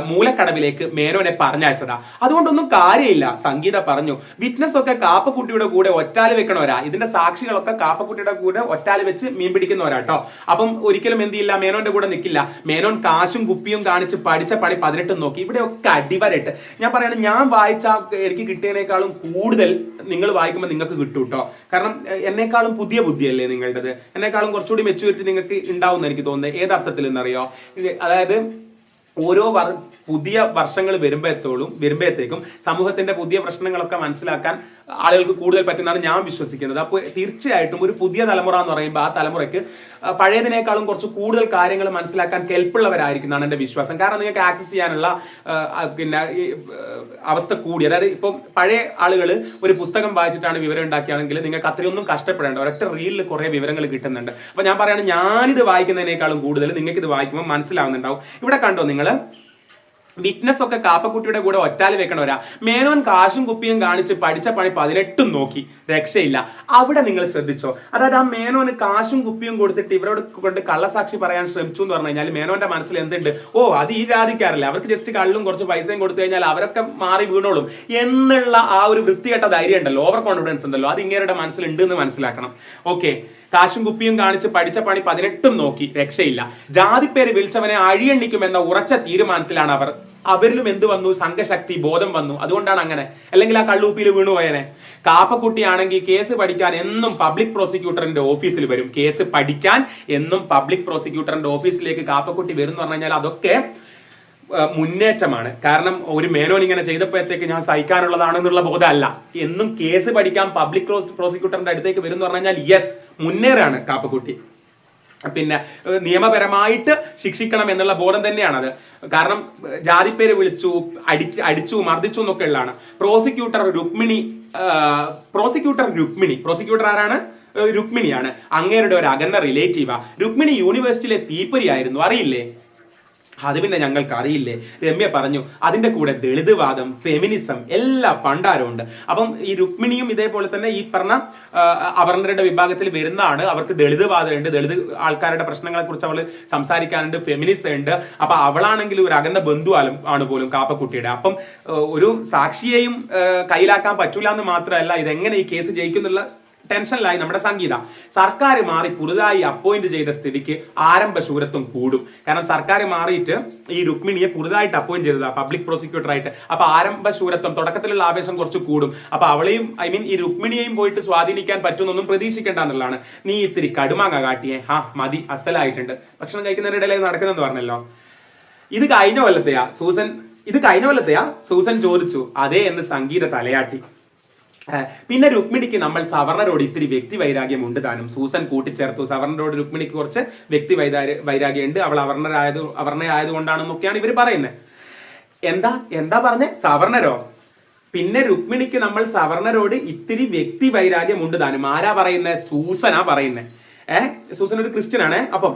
മൂലക്കടവിലേക്ക് മേനോനെ പറഞ്ഞയച്ചതാ. അതുകൊണ്ടൊന്നും കാര്യമില്ല. സംഗീത പറഞ്ഞു. വിറ്റ്നസ് ഒക്കെ കാപ്പക്കുട്ടിയുടെ കൂടെ ഒറ്റാല് വെക്കണവരാ. ഇതിന്റെ സാക്ഷികളൊക്കെ കാപ്പക്കുട്ടിയുടെ കൂടെ ഒറ്റാല് വെച്ച് മീൻ പിടിക്കുന്നവരാട്ടോ. അപ്പം ഒരിക്കലും എന്ത് ചെയ്യില്ല, മേനോന്റെ കൂടെ നിൽക്കില്ല. മേനോൻ കാശും കുപ്പിയും കാണിച്ച് പഠിച്ച പണി 18 നോക്കി. ഇവിടെയൊക്കെ അടിവരട്ട്. ഞാൻ പറയണത്, ഞാൻ വായിച്ച എനിക്ക് കിട്ടിയതിനേക്കാളും കൂടുതൽ നിങ്ങൾ വായിക്കുമ്പോൾ നിങ്ങൾക്ക് കിട്ടും കേട്ടോ. കാരണം എന്നെക്കാളും പുതിയ ബുദ്ധിയല്ലേ നിങ്ങളുടേത്. എന്നെക്കാളും കുറച്ചുകൂടി മെച്യൂരിറ്റി നിങ്ങൾക്ക് ഉണ്ടാവും എന്ന് എനിക്ക് തോന്നുന്നത്. ഏതർത്ഥത്തിൽ എന്നറിയോ? അതായത് ഓരോ പുതിയ വർഷങ്ങൾ വരുമ്പോഴത്തേക്കും സമൂഹത്തിന്റെ പുതിയ പ്രശ്നങ്ങളൊക്കെ മനസ്സിലാക്കാൻ ആളുകൾക്ക് കൂടുതൽ പറ്റുന്നതാണ് ഞാൻ വിശ്വസിക്കുന്നത്. അപ്പോൾ തീർച്ചയായിട്ടും ഒരു പുതിയ തലമുറ എന്ന് പറയുമ്പോൾ ആ തലമുറയ്ക്ക് പഴയതിനേക്കാളും കുറച്ച് കൂടുതൽ കാര്യങ്ങൾ മനസ്സിലാക്കാൻ കെൽപ്പുള്ളവരായിരിക്കുന്നതാണ് എൻ്റെ വിശ്വാസം. കാരണം നിങ്ങൾക്ക് ആക്സസ് ചെയ്യാനുള്ള അവസ്ഥ കൂടി. അതായത് ഇപ്പം പഴയ ആളുകൾ ഒരു പുസ്തകം വായിച്ചിട്ടാണ് വിവരം ഉണ്ടാക്കിയാണെങ്കിൽ നിങ്ങൾക്ക് അത്രയൊന്നും കഷ്ടപ്പെടേണ്ട. ഒരൊറ്റ റീലിൽ കുറെ വിവരങ്ങൾ കിട്ടുന്നുണ്ട്. അപ്പൊ ഞാൻ പറയുകയാണ്, ഞാനിത് വായിക്കുന്നതിനേക്കാളും കൂടുതൽ നിങ്ങൾക്ക് ഇത് വായിക്കുമ്പോൾ മനസ്സിലാവുന്നുണ്ടാവും. ഇവിടെ കണ്ടോ നിങ്ങൾ, വിറ്റ്നസ് ഒക്കെ കാപ്പക്കുട്ടിയുടെ കൂടെ ഒറ്റാല് വെക്കണവരാ. മേനോൻ കാശും കുപ്പിയും കാണിച്ച് പഠിച്ച പണി 18 നോക്കി, രക്ഷയില്ല. അവിടെ നിങ്ങൾ ശ്രദ്ധിച്ചോ, അതായത് ആ മേനോന് കാശും കുപ്പിയും കൊടുത്തിട്ട് ഇവരോട് കൊണ്ട് കള്ളസാക്ഷി പറയാൻ ശ്രമിച്ചു എന്ന് പറഞ്ഞു കഴിഞ്ഞാൽ മേനോന്റെ മനസ്സിൽ എന്തുണ്ട്, ഓ അത് ഈ ജാതിക്കാരല്ലേ, അവർക്ക് ജസ്റ്റ് കള്ളും കുറച്ച് പൈസയും കൊടുത്തു കഴിഞ്ഞാൽ അവരൊക്കെ മാറി വീണോളും എന്നുള്ള ആ ഒരു വൃത്തികെട്ട ധൈര്യം ഉണ്ടല്ലോ, ഓവർ കോൺഫിഡൻസ് ഉണ്ടല്ലോ, അത് ഇങ്ങേരുടെ മനസ്സിലുണ്ട് എന്ന് മനസ്സിലാക്കണം. ഓക്കെ, കാശും കുപ്പിയും കാണിച്ച് പഠിച്ച പണി 18 നോക്കി, രക്ഷയില്ല. ജാതിപ്പേര് വിളിച്ചവനെ അഴിയണ്ണിക്കുമെന്ന ഉറച്ച തീരുമാനത്തിലാണ് അവർ. അവരിലും എന്ത് വന്നു, സംഘശക്തി ബോധം വന്നു. അതുകൊണ്ടാണ് അങ്ങനെ, അല്ലെങ്കിൽ ആ കള്ളുപ്പിയിൽ വീണുപോയനെ. കാപ്പക്കുട്ടിയാണെങ്കിൽ കേസ് പഠിക്കാൻ എന്നും പബ്ലിക് പ്രോസിക്യൂട്ടറിന്റെ ഓഫീസിൽ വരും. കേസ് പഠിക്കാൻ എന്നും പബ്ലിക് പ്രോസിക്യൂട്ടറിന്റെ ഓഫീസിലേക്ക് കാപ്പക്കുട്ടി വരും എന്ന് പറഞ്ഞു കഴിഞ്ഞാൽ അതൊക്കെ മുന്നേറ്റമാണ്. കാരണം ഒരു മേനോൻ ഇങ്ങനെ ചെയ്തപ്പോഴത്തേക്ക് ഞാൻ സഹിക്കാനുള്ളതാണെന്നുള്ള ബോധമല്ല. എന്നും കേസ് പഠിക്കാൻ പബ്ലിക് പ്രോസിക്യൂട്ടറിന്റെ അടുത്തേക്ക് വരും എന്ന് പറഞ്ഞു കഴിഞ്ഞാൽ യെസ്, മുന്നേറാണ് കാപ്പക്കുട്ടി. പിന്നെ നിയമപരമായിട്ട് ശിക്ഷിക്കണം എന്നുള്ള ബോധം തന്നെയാണത്. കാരണം ജാതിപ്പേര് വിളിച്ചു, അടിച്ചു, മർദ്ദിച്ചു എന്നൊക്കെ ഉള്ളതാണ്. പ്രോസിക്യൂട്ടർ രുക്മിണി, പ്രോസിക്യൂട്ടർ ആരാണ്? രുക്മിണിയാണ്. അങ്ങേരുടെ ഒരു അകന്ന റിലേറ്റീവാ. രുക്മിണി യൂണിവേഴ്സിറ്റിയിലെ തീപ്പൊരിയായിരുന്നു, അറിയില്ലേ? അത് പിന്നെ ഞങ്ങൾക്ക് അറിയില്ലേ? രമ്യ പറഞ്ഞു. അതിന്റെ കൂടെ ദളിതവാദം, ഫെമിനിസം എല്ലാ പണ്ടാരമുണ്ട്. അപ്പം ഈ രുക്മിണിയും ഇതേപോലെ തന്നെ ഈ പറഞ്ഞ അവർണരുടെ വിഭാഗത്തിൽ വരുന്നതാണ്. അവർക്ക് ദളിതവാദം ഉണ്ട്, ദളിത് ആൾക്കാരുടെ പ്രശ്നങ്ങളെ കുറിച്ച് അവൾ സംസാരിക്കാനുണ്ട്, ഫെമിനിസം ഉണ്ട്. അപ്പൊ അവളാണെങ്കിൽ ഒരു അകന്ന ബന്ധു ആണ് പോലും കാപ്പക്കുട്ടിയുടെ. അപ്പം ഒരു സാക്ഷിയെയും കയ്യിലാക്കാൻ പറ്റൂല എന്ന് മാത്രമല്ല, ഇതെങ്ങനെ ഈ കേസ് ജയിക്കുന്നുള്ള ടെൻഷനിലായി നമ്മുടെ സംഗീത. സർക്കാർ മാറി പുതുതായി അപ്പോയിന്റ് ചെയ്ത സ്ഥിതിക്ക് ആരംഭ ശൂരത്വം കൂടും. കാരണം സർക്കാർ മാറിയിട്ട് ഈ രുക്മിണിയെ പുതുതായിട്ട് അപ്പോയിന്റ് ചെയ്തതാ പബ്ലിക് പ്രോസിക്യൂട്ടർ ആയിട്ട്. അപ്പൊ ആരംഭ ശൂരത്വം, തുടക്കത്തിലുള്ള ആവേശം കുറച്ച് കൂടും. അപ്പൊ അവളെയും ഈ രുക്മിണിയെയും പോയിട്ട് സ്വാധീനിക്കാൻ പറ്റുന്നൊന്നും പ്രതീക്ഷിക്കേണ്ട എന്നുള്ളതാണ്. നീ ഇത്തിരി കടുമാങ്ങ കാട്ടിയേ, മതി, അസലായിട്ടുണ്ട്. ഭക്ഷണം കഴിക്കുന്നതിനിടയിൽ നടക്കുന്നെന്ന് പറഞ്ഞല്ലോ. ഇത് കഴിഞ്ഞ കൊല്ലത്തെയാ സൂസൻ ചോദിച്ചു. അതേ എന്ന് സംഗീത തലയാട്ടി. പിന്നെ രുക്മിണിക്ക് നമ്മൾ സവർണരോട് ഇത്തിരി വ്യക്തി വൈരാഗ്യം ഉണ്ട് താനും. സൂസൻ കൂട്ടിച്ചേർത്തു. സവർണരോട് രുക്മിണിക്ക് കുറച്ച് വ്യക്തി വൈരാഗ്യം ഉണ്ട്, അവൾ അവർണയായതുകൊണ്ടാണെന്നൊക്കെയാണ് ഇവർ പറയുന്നത്. എന്താ പറഞ്ഞേ? സവർണരോ? പിന്നെ രുക്മിണിക്ക് നമ്മൾ സവർണരോട് ഇത്തിരി വ്യക്തി വൈരാഗ്യം ഉണ്ട് താനും. ആരാ പറയുന്നത്? സൂസനാ പറയുന്നത്. സൂസൻ ഒരു ക്രിസ്ത്യൻ ആണ്. അപ്പം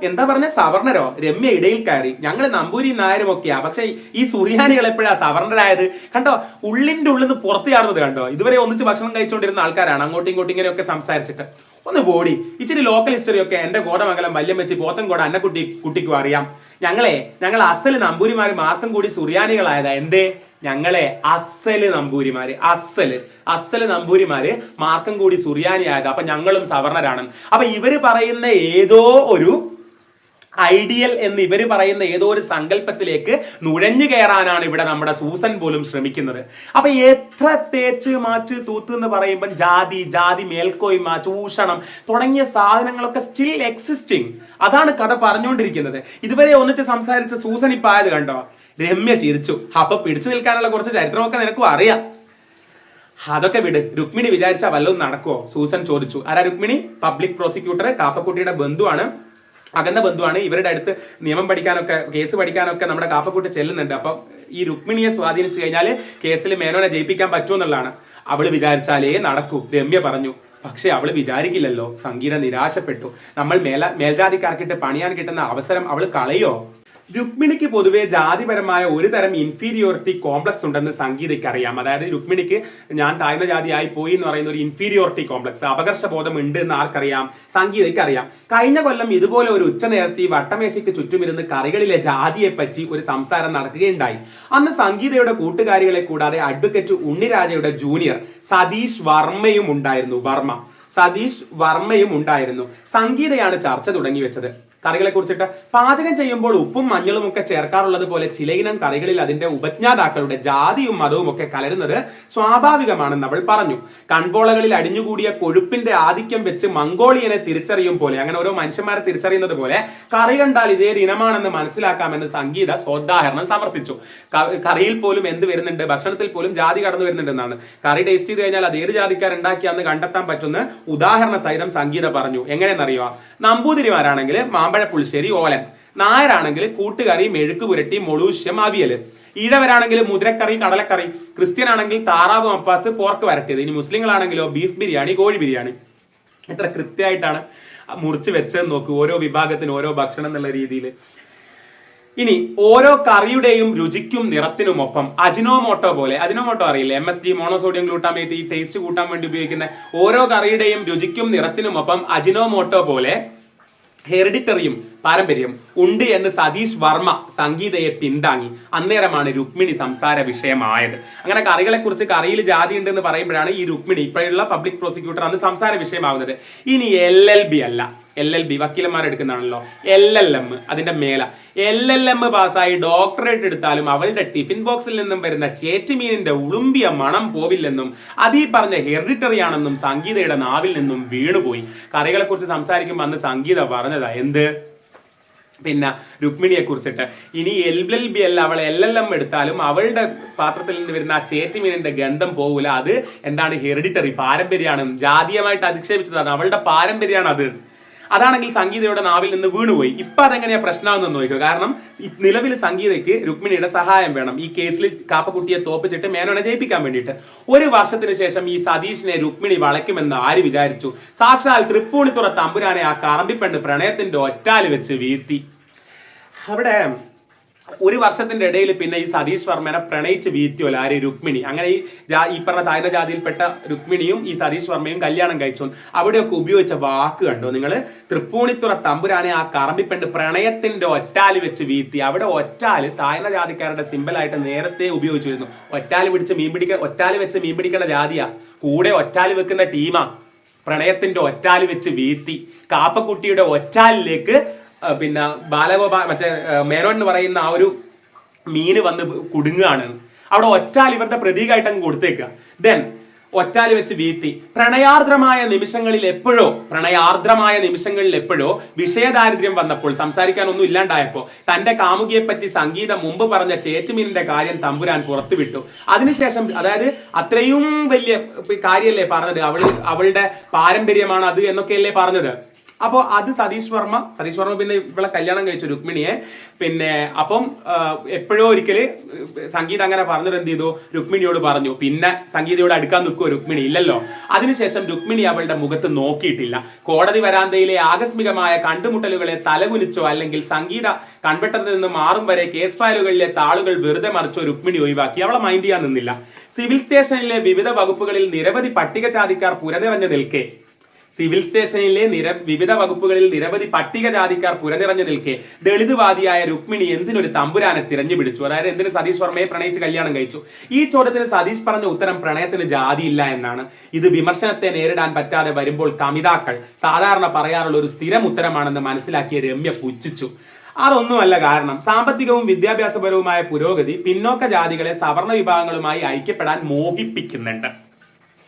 എന്താ പറഞ്ഞ? സവർണരോ? രമ്യ ഇടയിൽ കയറി. ഞങ്ങൾ നമ്പൂരി നായരും ഒക്കെയാ, പക്ഷെ ഈ സുറിയാനികൾ എപ്പോഴാ സവർണരായത്? കണ്ടോ, ഉള്ളിന്റെ ഉള്ളിൽ നിന്ന് പുറത്തു ചാടുന്നത് കണ്ടോ? ഇതുവരെ ഒന്നിച്ച് ഭക്ഷണം കഴിച്ചുകൊണ്ടിരുന്ന ആൾക്കാരാണ്. അങ്ങോട്ടും ഇങ്ങോട്ടും ഇങ്ങനെയൊക്കെ സംസാരിച്ചിട്ട് ഒന്ന് ബോഡി ഇച്ചിരി ലോക്കൽ ഹിസ്റ്ററി ഒക്കെ എന്റെ കോടമംഗലം വല്യമ്മച്ചി പോത്തൻകോട അന്നക്കുട്ടിക്കും അറിയാം. ഞങ്ങൾ അസല് നമ്പൂരിമാര് മാത്രം കൂടി സുറിയാനികളായതാ. എന്തേ? ഞങ്ങളെ അസല് നമ്പൂരിമാര് മാർക്കം കൂടി സുറിയാനിയായത്. അപ്പൊ ഞങ്ങളും സവർണരാണ്. അപ്പൊ ഇവര് പറയുന്ന ഏതോ ഒരു ഐഡിയൽ എന്ന് ഇവര് പറയുന്ന ഏതോ ഒരു സങ്കല്പത്തിലേക്ക് നുഴഞ്ഞു കയറാനാണ് ഇവിടെ നമ്മുടെ സൂസൻ പോലും ശ്രമിക്കുന്നത്. അപ്പൊ എത്ര തേച്ച് മാച്ച് തൂത്ത് എന്ന് പറയുമ്പോൾ ജാതി മേൽക്കോയ്മ, ചൂഷണം തുടങ്ങിയ സാധനങ്ങളൊക്കെ സ്റ്റിൽ എക്സിസ്റ്റിംഗ്. അതാണ് കഥ പറഞ്ഞുകൊണ്ടിരിക്കുന്നത്. ഇതുവരെ ഒന്നിച്ച് സംസാരിച്ച സൂസൻ ഇപ്പൊ ആയത് കണ്ടോ? രമ്യ ചിരിച്ചു. അപ്പൊ പിടിച്ചു നിൽക്കാനുള്ള കുറച്ച് ചരിത്രമൊക്കെ നിനക്കും അറിയാം. അതൊക്കെ വിട്. രുക്മിണി വിചാരിച്ചാൽ വല്ലതും നടക്കുവോ? സൂസൻ ചോദിച്ചു. ആരാ രുക്മിണി? പബ്ലിക് പ്രോസിക്യൂട്ടർ, കാപ്പക്കുട്ടിയുടെ ബന്ധുവാണ്, അകന്ന ബന്ധുവാണ്. ഇവരുടെ അടുത്ത് നിയമം പഠിക്കാനൊക്കെ കേസ് പഠിക്കാനൊക്കെ നമ്മുടെ കാപ്പക്കുട്ടി ചെല്ലുന്നുണ്ട്. അപ്പൊ ഈ രുക്മിണിയെ സ്വാധീനിച്ചു കഴിഞ്ഞാൽ കേസിൽ മേനോനെ ജയിപ്പിക്കാൻ പറ്റുമെന്നുള്ളതാണ്. അവള് വിചാരിച്ചാലേ നടക്കൂ, രമ്യ പറഞ്ഞു. പക്ഷെ അവള് വിചാരിക്കില്ലല്ലോ. സംഗീത നിരാശപ്പെട്ടു. നമ്മൾ മേൽജാതിക്കാർക്കിട്ട് പണിയാൻ കിട്ടുന്ന അവസരം അവള് കളയോ? രുക്മിണിക്ക് പൊതുവെ ജാതിപരമായ ഒരു തരം ഇൻഫീരിയോറിറ്റി കോംപ്ലക്സ് ഉണ്ടെന്ന് സംഗീതയ്ക്ക് അറിയാം. അതായത് രുക്മിണിക്ക് ഞാൻ താഴ്ന്ന ജാതിയായി പോയി എന്ന് പറയുന്ന ഒരു ഇൻഫീരിയോറിറ്റി കോംപ്ലക്സ്, അപകർഷബോധം ഉണ്ട് എന്ന് ആർക്കറിയാം? സംഗീതയ്ക്ക് അറിയാം. കഴിഞ്ഞ കൊല്ലം ഇതുപോലെ ഒരു ഉച്ചനേരത്തി വട്ടമേശയ്ക്ക് ചുറ്റുമിരുന്ന് കറികളിലെ ജാതിയെ പറ്റി ഒരു സംസാരം നടക്കുകയുണ്ടായി. അന്ന് സംഗീതയുടെ കൂട്ടുകാരികളെ കൂടാതെ അഡ്വക്കേറ്റ് ഉണ്ണിരാജയുടെ ജൂനിയർ സതീഷ് വർമ്മയും ഉണ്ടായിരുന്നു. സംഗീതയാണ് ചർച്ച തുടങ്ങി വെച്ചത് കറികളെ കുറിച്ചിട്ട്. പാചകം ചെയ്യുമ്പോൾ ഉപ്പും മഞ്ഞളും ഒക്കെ ചേർക്കാറുള്ളത് പോലെ ചിലയിനം കറികളിൽ അതിന്റെ ഉപജ്ഞാതാക്കളുടെ ജാതിയും മതവും ഒക്കെ കലരുന്നത് സ്വാഭാവികമാണെന്ന് അവൾ പറഞ്ഞു. കൺപോളകളിൽ അടിഞ്ഞുകൂടിയ കൊഴുപ്പിന്റെ ആധിക്യം വെച്ച് മംഗോളിയനെ തിരിച്ചറിയും പോലെ, അങ്ങനെ ഓരോ മനുഷ്യന്മാരെ തിരിച്ചറിയുന്നത് പോലെ കറി കണ്ടാൽ ഇതേ ഇനമാണെന്ന് മനസ്സിലാക്കാമെന്ന് സംഗീത സോദാഹരണം സമർത്ഥിച്ചു. കറിയിൽ പോലും എന്ത് വരുന്നുണ്ട്? ഭക്ഷണത്തിൽ പോലും ജാതി കടന്നു വരുന്നുണ്ടെന്നാണ്. കറി ടേസ്റ്റ് ചെയ്ത് കഴിഞ്ഞാൽ അത് ഏത് ജാതിക്കാരുണ്ടാക്കിയാന്ന് കണ്ടെത്താൻ പറ്റുന്ന ഉദാഹരണ സഹിതം സംഗീത പറഞ്ഞു. എങ്ങനെയെന്നറിയുക? നമ്പൂതിരിമാരാണെങ്കിൽ മാമ്പഴ പുളിശ്ശേരി, ഓലൻ. നായരാണെങ്കിൽ കൂട്ടുകറി, മെഴുക്ക് പുരട്ടി, മൊളൂശ്യം, അവിയല്. ഈഴവരാണെങ്കിൽ മുതിരക്കറി, കടലക്കറി. ക്രിസ്ത്യൻ ആണെങ്കിൽ താറാവ് മപ്പാസ്, പോർക്ക് വരട്ടിയത്. ഇനി മുസ്ലിങ്ങളാണെങ്കിലോ ബീഫ് ബിരിയാണി, കോഴി ബിരിയാണി. എത്ര കൃത്യമായിട്ടാണ് മുറിച്ച് വെച്ചതെന്ന് നോക്കൂ. ഓരോ വിഭാഗത്തിന് ഓരോ ഭക്ഷണം എന്നുള്ള രീതിയിൽ. ഇനി ഓരോ കറിയുടെയും രുചിക്കും നിറത്തിനുമൊപ്പം അജിനോമോട്ടോ പോലെ, അജിനോമോട്ടോ അറിയില്ലേ, MSG മോണോസോഡിയം ഗ്ലൂട്ടാമേറ്റ്, ഈ ടേസ്റ്റ് കൂട്ടാൻ വേണ്ടി ഉപയോഗിക്കുന്ന ഓരോ കറിയുടെയും രുചിക്കും നിറത്തിനുമൊപ്പം അജിനോമോട്ടോ പോലെ ഹെറിഡിറ്ററിയും പാരമ്പര്യം ഉണ്ട് എന്ന് സതീഷ് വർമ്മ സംഗീതയെ പിന്താങ്ങി. അന്നേരമാണ് രുക്മിണി സംസാര വിഷയമായത്. അങ്ങനെ കറികളെ കുറിച്ച് കറിയിൽ ജാതി ഉണ്ട് എന്ന് പറയുമ്പോഴാണ് ഈ രുക്മിണി ഇപ്പോഴുള്ള പബ്ലിക് പ്രോസിക്യൂട്ടർ അന്ന് സംസാര വിഷയമാകുന്നത്. ഇനി LLB അല്ല, LLB വക്കീലന്മാർ എടുക്കുന്നതാണല്ലോ, LLM അതിന്റെ മേല. LLM പാസ്സായി ഡോക്ടറേറ്റ് എടുത്താലും അവളുടെ ടിഫിൻ ബോക്സിൽ നിന്നും വരുന്ന ചേറ്റുമീനിന്റെ ഉളുമ്പിയ മണം പോവില്ലെന്നും അതീ പറഞ്ഞ ഹെറിഡിറ്ററി ആണെന്നും സംഗീതയുടെ നാവിൽ നിന്നും വീണുപോയി. കറികളെ കുറിച്ച് സംസാരിക്കുമ്പോൾ അന്ന് സംഗീത പറഞ്ഞതാ എന്ത്, പിന്നെ രുക്മിണിയെ കുറിച്ചിട്ട്. ഇനി LLB അല്ല, അവൾ LLM എടുത്താലും അവളുടെ പാത്രത്തിൽ നിന്ന് വരുന്ന ആ ചേറ്റുമീനിന്റെ ഗന്ധം പോകൂല. അത് എന്താണ്, ഹെറിഡിറ്ററി, പാരമ്പര്യമാണ്, ജാതീയമായിട്ട് അധിക്ഷേപിച്ചതാണ്, അവളുടെ പാരമ്പര്യമാണ് അത്. അതാണെങ്കിൽ സംഗീതയുടെ നാവിൽ നിന്ന് വീണുപോയി. ഇപ്പൊ അതെങ്ങനെയാ പ്രശ്നമെന്ന് നോക്കുക. കാരണം നിലവിൽ സംഗീതയ്ക്ക് രുക്മിണിയുടെ സഹായം വേണം ഈ കേസിൽ കാപ്പക്കുട്ടിയെ തോപ്പിച്ചിട്ട് മേനോനെ ജയിപ്പിക്കാൻ വേണ്ടിയിട്ട്. ഒരു വർഷത്തിന് ശേഷം ഈ സതീഷിനെ രുക്മിണി വളയ്ക്കുമെന്ന് ആര് വിചാരിച്ചു? സാക്ഷാൽ തൃപ്പൂണിത്തുറ തമ്പുരാനെ ആ കറമ്പിപ്പെണ്ണ് പ്രണയത്തിന്റെ ഒറ്റാല് വെച്ച് വീഴ്ത്തി. അവിടെ ഒരു വർഷത്തിന്റെ ഇടയിൽ പിന്നെ ഈ സതീഷ് വർമ്മനെ പ്രണയിച്ച് വീഴ്ത്തിയോല ആര്, രുക്മിണി. അങ്ങനെ ഈ പറഞ്ഞ താഴ്ന്ന ജാതിയിൽപ്പെട്ട രുക്മിണിയും ഈ സതീഷ് വർമ്മയും കല്യാണം കഴിച്ചു. അവിടെയൊക്കെ ഉപയോഗിച്ച വാക്ക് കണ്ടോ നിങ്ങൾ? തൃപ്പൂണിത്തുറ തമ്പുരാനെ ആ കറമ്പിപ്പെണ്ണ് പ്രണയത്തിന്റെ ഒറ്റാല് വെച്ച് വീഴ്ത്തി. അവിടെ ഒറ്റാല് താഴ്ന്ന ജാതിക്കാരുടെ സിമ്പലായിട്ട് നേരത്തെ ഉപയോഗിച്ചിരുന്നു. ഒറ്റാല് വെച്ച് മീൻ പിടിക്കേണ്ട ജാതിയാ, കൂടെ ഒറ്റാല് വെക്കുന്ന ടീമാ. പ്രണയത്തിന്റെ ഒറ്റാല് വെച്ച് വീഴ്ത്തി. കാപ്പക്കുട്ടിയുടെ ഒറ്റാലിലേക്ക് പിന്നെ ബാലഗോപാൽ മറ്റേ മേനോൻ എന്ന് പറയുന്ന ആ ഒരു മീന് വന്ന് കുടുങ്ങുകയാണ്. അവിടെ ഒറ്റാൽ ഇവരുടെ പ്രതീകമായിട്ട് അങ്ങ് കൊടുത്തേക്കുക. ദെൻ ഒറ്റാല് വെച്ച് വീഴ്ത്തി. പ്രണയാർദ്രമായ നിമിഷങ്ങളിൽ എപ്പോഴോ വിഷയദാരിദ്ര്യം വന്നപ്പോൾ, സംസാരിക്കാനൊന്നും ഇല്ലാണ്ടായപ്പോ തന്റെ കാമുകിയെ പറ്റി സംഗീതം മുമ്പ് പറഞ്ഞ ചേറ്റുമീനിന്റെ കാര്യം തമ്പുരാൻ പുറത്തുവിട്ടു. അതിനുശേഷം, അതായത് അത്രയും വലിയ കാര്യമല്ലേ പറഞ്ഞത്, അവളുടെ പാരമ്പര്യമാണ് അത് എന്നൊക്കെയല്ലേ പറഞ്ഞത്. അപ്പോൾ അത് സതീഷ് വർമ്മ പിന്നെ ഇവിടെ കല്യാണം കഴിച്ചു രുക്മിണിയെ. പിന്നെ അപ്പം എപ്പോഴോ ഒരിക്കല് സംഗീത അങ്ങനെ പറഞ്ഞത് എന്ത് ചെയ്തു, രുക്മിണിയോട് പറഞ്ഞു. പിന്നെ സംഗീതയോട് അടുക്കാൻ നിൽക്കുമോ രുക്മിണി? ഇല്ലല്ലോ. അതിനുശേഷം രുക്മിണി അവളുടെ മുഖത്ത് നോക്കിയിട്ടില്ല. കോടതി വരാന്തയിലെ ആകസ്മികമായ കണ്ടുമുട്ടലുകളെ തലകുനിച്ചോ അല്ലെങ്കിൽ സംഗീത കൺവെട്ടറിൽ നിന്ന് മാറും വരെ കേസ് ഫയലുകളിലെ താളുകൾ വെറുതെ മറിച്ചോ രുക്മിണി ഒഴിവാക്കി. അവളെ മൈൻഡ് ചെയ്യാൻ നിന്നില്ല. സിവിൽ സ്റ്റേഷനിലെ വിവിധ വകുപ്പുകളിൽ നിരവധി പട്ടികജാതിക്കാർ പുരനിറഞ്ഞു നിൽക്കെ ദളിതുവാദിയായ രുക്മിണി എന്തിനൊരു തമ്പുരാനെ തിരഞ്ഞു പിടിച്ചു? അതായത് എന്തിന് സതീഷ് വർമ്മയെ പ്രണയിച്ച് കല്യാണം കഴിച്ചു? ഈ ചോദ്യത്തിന് സതീഷ് പറഞ്ഞ ഉത്തരം പ്രണയത്തിന് ജാതിയില്ല എന്നാണ്. ഇത് വിമർശനത്തെ നേരിടാൻ പറ്റാതെ വരുമ്പോൾ കമിതാക്കൾ സാധാരണ പറയാറുള്ള ഒരു സ്ഥിരം ഉത്തരമാണെന്ന് മനസ്സിലാക്കിയ രമ്യ പുച്ഛിച്ചു. അതൊന്നുമല്ല കാരണം. സാമ്പത്തികവും വിദ്യാഭ്യാസപരവുമായ പുരോഗതി പിന്നോക്ക ജാതികളെ സവർണ വിഭാഗങ്ങളുമായി ഐക്യപ്പെടാൻ മോഹിപ്പിക്കുന്നുണ്ട്.